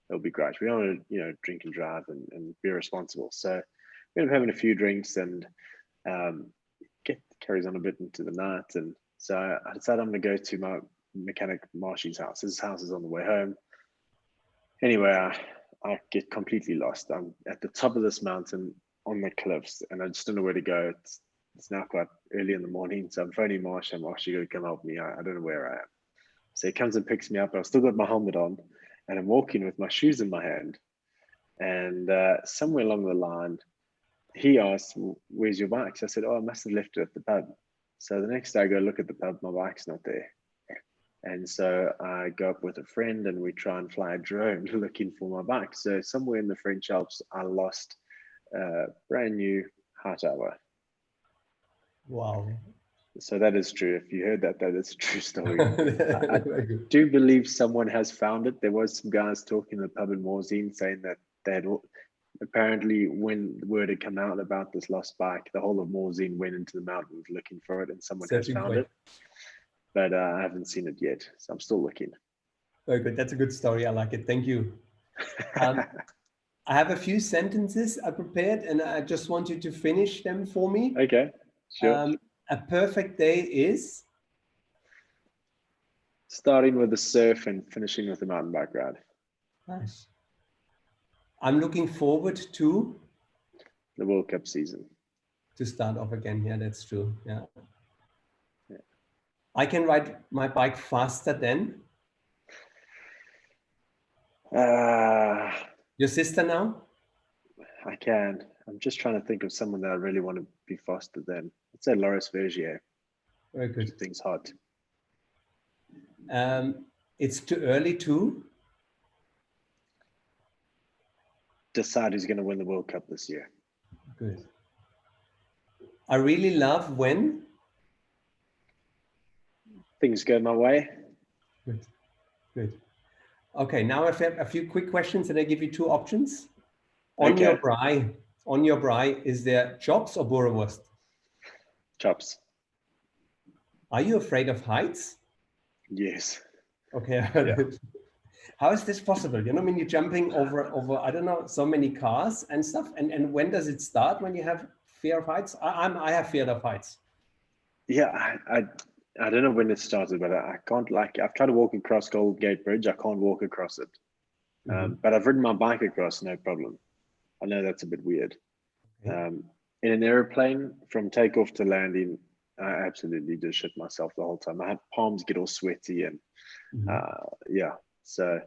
it'll be great. We don't want to, drink and drive and be responsible. So we ended up having a few drinks and carries on a bit into the night. And so I decided I'm going to go to my mechanic Marshy's house. His house is on the way home. Anyway, I get completely lost. I'm at the top of this mountain on the cliffs, and I just don't know where to go. It's now quite early in the morning, so I'm phoning Marsh. I'm Marsh, you got to come help me. I don't know where I am. So he comes and picks me up. I've still got my helmet on, and I'm walking with my shoes in my hand. And somewhere along the line, he asked, "Where's your bike?" So I said, "Oh, I must have left it at the pub." So the next day I go look at the pub, my bike's not there. And so I go up with a friend and we try and fly a drone looking for my bike. So somewhere in the French Alps, I lost a brand new high tower. Wow. So that is true. If you heard that, that is a true story. I do believe someone has found it. There was some guys talking in the pub in Morzine saying that they had apparently, when the word had come out about this lost bike, the whole of Morzine went into the mountains looking for it, and someone has found it. But I haven't seen it yet, so I'm still looking. Very good. That's a good story. I like it. Thank you. I have a few sentences I prepared, and I just want you to finish them for me. Okay, sure. A perfect day is? Starting with the surf and finishing with the mountain bike ride. Nice. I'm looking forward to? The World Cup season. To start off again. Yeah, that's true. Yeah. I can ride my bike faster than? Your sister now? I can. I'm just trying to think of someone that I really want to be faster than. I'd say Loris Vergier. Very good. Keep things hot. It's too early to? Decide who's going to win the World Cup this year. Good. I really love when? Things go my way. Good. Good. Okay, now I have a few quick questions and I give you two options. On your braai, is there chops or boerewurst? Chops. Are you afraid of heights? Yes. Okay. Yeah. How is this possible? I mean, you're jumping over, I don't know, so many cars and stuff. And when does it start when you have fear of heights? I have fear of heights. Yeah, I don't know when it started, but I can't, I've tried to walk across Golden Gate Bridge. I can't walk across it. But I've ridden my bike across, no problem. I know that's a bit weird. Okay. In an airplane, from takeoff to landing, I absolutely just shit myself the whole time. My palms get all sweaty and yeah. So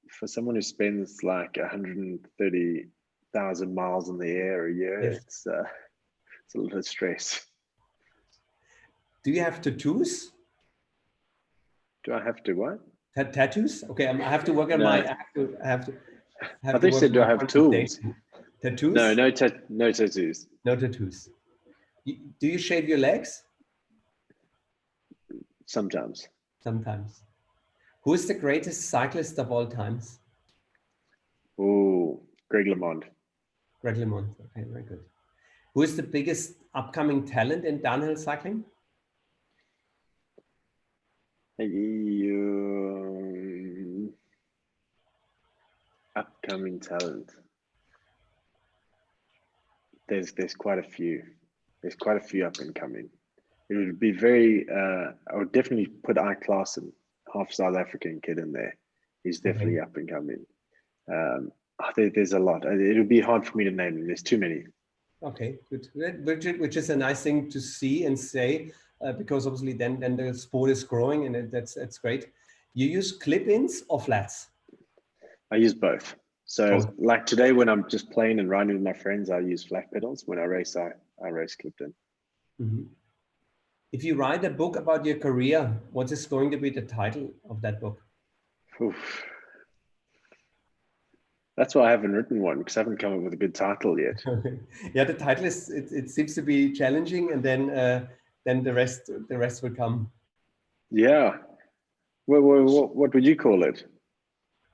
for someone who spends like 130,000 miles in the air a year, it's a little stress. Do you have tattoos? Do I have to what? Tattoos? Okay, I have to work on my. I have to. I think you said, do I have tools? Tattoos? No tattoos. No tattoos. Do you shave your legs? Sometimes. Sometimes. Who is the greatest cyclist of all times? Oh, Greg LeMond. Greg LeMond. Okay, very good. Who is the biggest upcoming talent in downhill cycling? Upcoming talent. There's quite a few. There's quite a few up and coming. It would be very. I would definitely put Ike Klaassen, half South African kid, in there. He's definitely up and coming. There's a lot. It would be hard for me to name them. There's too many. Okay, good. Which is a nice thing to see and say, because obviously then the sport is growing, and that's great. You use clip-ins or flats? I use both. So Both. like today when I'm just playing and riding with my friends, I use flat pedals. When I race, I race clipped in. Mm-hmm. If you write a book about your career, what is going to be the title of that book? Oof. That's why I haven't written one, because I haven't come up with a good title yet. Yeah, the title is it seems to be challenging, and then the rest will come. Yeah. What would you call it?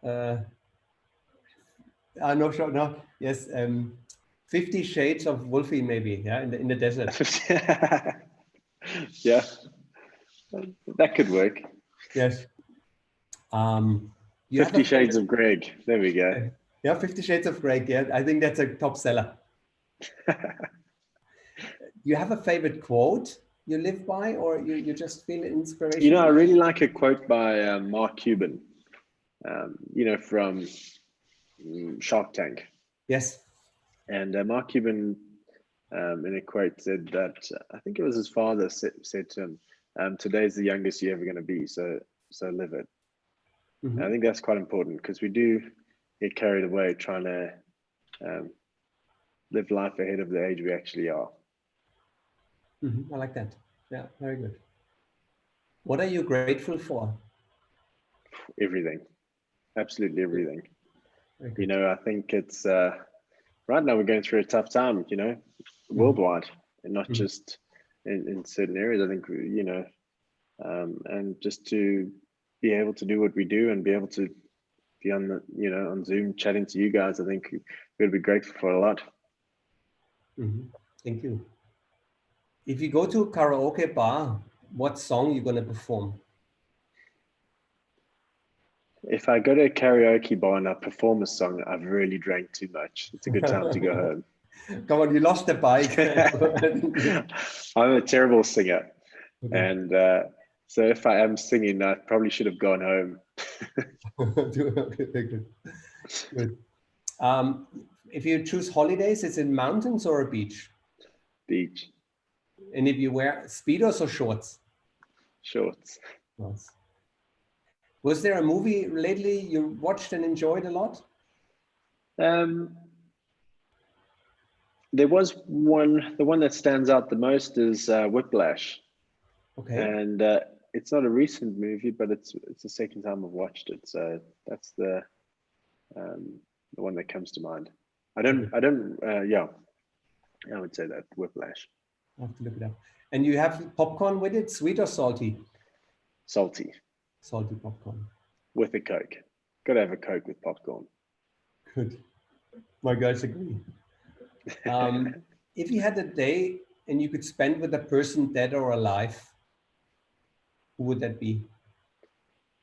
No, sure, no, yes, 50 Shades of Wolfi, maybe. Yeah, in the desert. Yeah, that could work. Yes. You have 50 a Shades favorite, of Greg. There we go. yeah, 50 Shades of Grey. Yeah, I think that's a top seller. You have a favorite quote you live by, or you just feel You know, I inspiration? really like a quote by Mark Cuban, you know, from Shark Tank. Yes. And Mark Cuban, in a quote, said that I think it was his father said to him, "Today's the youngest you're ever going to be, so live it." Mm-hmm. I think that's quite important, because we do get carried away trying to live life ahead of the age we actually are. Mm-hmm. I like that. Yeah, very good. What are you grateful for? Everything, absolutely everything. Very You good. know, I think it's right now we're going through a tough time, you know, Mm-hmm. worldwide, and not Mm-hmm. just in certain areas. I think, you know, and just to be able to do what we do and be able to be on the, you know, on Zoom chatting to you guys, I think we'd be grateful for a lot. Mm-hmm. Thank you. If you go to a karaoke bar, what song you gonna perform? If I go to a karaoke bar and I perform a song, I've really drank too much. It's a good time to go home. Come on, you lost the bike. I'm a terrible singer. Okay. And so if I am singing, I probably should have gone home. Okay, good. Good. If you choose holidays, it's in mountains or a beach? Beach, And if you wear speedos or shorts? shorts. Shorts. Was there a movie lately you watched and enjoyed a lot? Um, there was one, the one that stands out the most is Whiplash. Okay. And it's not a recent movie, but it's the second time I've watched it. So that's the one that comes to mind. Yeah, I would say that Whiplash. I have to look it up. And you have popcorn with it, sweet or salty? Salty Salty popcorn. with a Coke. Got to have a Coke with popcorn. Good. My guys agree. If you had a day and you could spend with a person dead or alive, who would that be?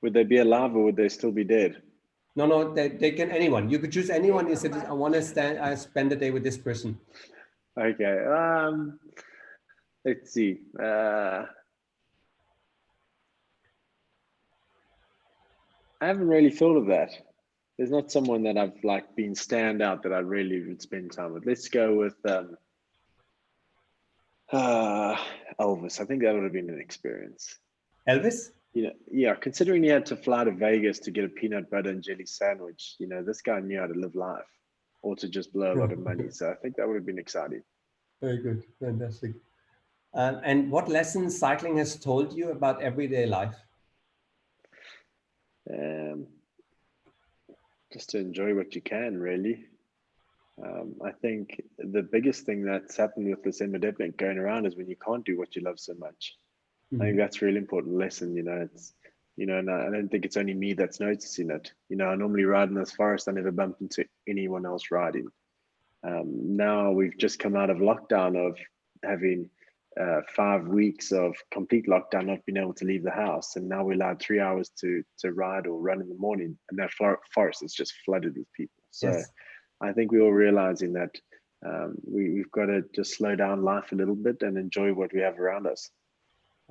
Would they be alive or would they still be dead? No, they can anyone. You could choose anyone. You said, I want to spend the day with this person. Okay. Let's see. I haven't really thought of that. There's not someone that I've like been stand out that I really would spend time with. Let's go with Elvis. I think that would have been an experience. Elvis? You know, yeah, considering he had to fly to Vegas to get a peanut butter and jelly sandwich, you know, this guy knew how to live life or to just blow a lot of money. So I think that would have been exciting. Very good. Fantastic. And what lessons cycling has told you about everyday life? Um, just to enjoy what you can, really. I think the biggest thing that's happened with this epidemic going around is when you can't do what you love so much. I think that's a really important lesson. You know, it's, you know, and I don't think it's only me that's noticing it. You know, I normally ride in this forest. I never bump into anyone else riding. Now we've just come out of lockdown of having 5 weeks of complete lockdown, not being able to leave the house, and now we're allowed 3 hours to ride or run in the morning, and that forest is just flooded with people. So Yes. I think we're all realizing that we've got to just slow down life a little bit and enjoy what we have around us.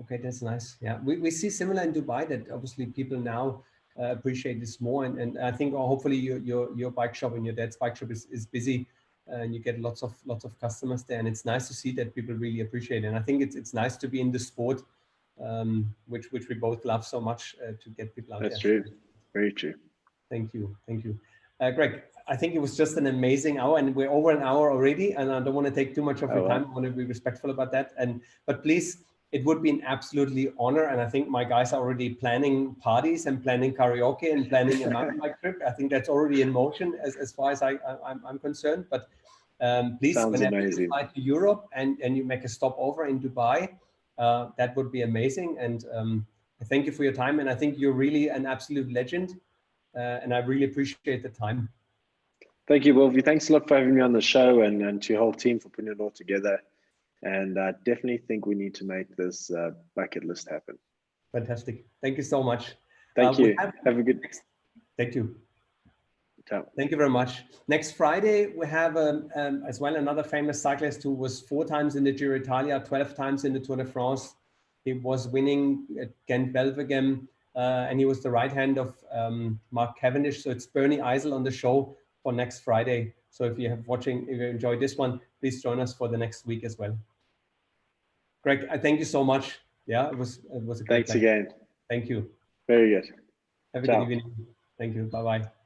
Okay, that's nice. Yeah, we see similar in Dubai that obviously people now appreciate this more. And I think hopefully your bike shop and your dad's bike shop is busy and you get lots of customers there, and it's nice to see that people really appreciate it. And I think it's nice to be in the sport, which we both love so much, to get people out there. That's true. Very true. Thank you. Greg, I think it was just an amazing hour, and we're over an hour already, and I don't want to take too much of your time. I want to be respectful about that. But please, it would be an absolutely honor, and I think my guys are already planning parties and planning karaoke and planning a mountain bike trip. I think that's already in motion as far as I'm concerned. But please, whenever you fly to Europe and you make a stopover in Dubai, that would be amazing. And thank you for your time. And I think you're really an absolute legend, and I really appreciate the time. Thank you, Wolfi. Thanks a lot for having me on the show, and to your whole team for putting it all together. And I definitely think we need to make this bucket list happen. Fantastic. Thank you so much. Thank you. Have a good... Thank you. Ciao. Thank you very much. Next Friday, we have as well another famous cyclist who was 4 times in the Giro Italia, 12 times in the Tour de France. He was winning at Gent-Wevelgem, and he was the right hand of Mark Cavendish. So it's Bernie Eisel on the show for next Friday. So if you enjoyed this one, please join us for the next week as well. Greg, I thank you so much. Yeah, it was a great Thanks again. Thank you. Very good. Have a good evening. Thank you. Bye-bye.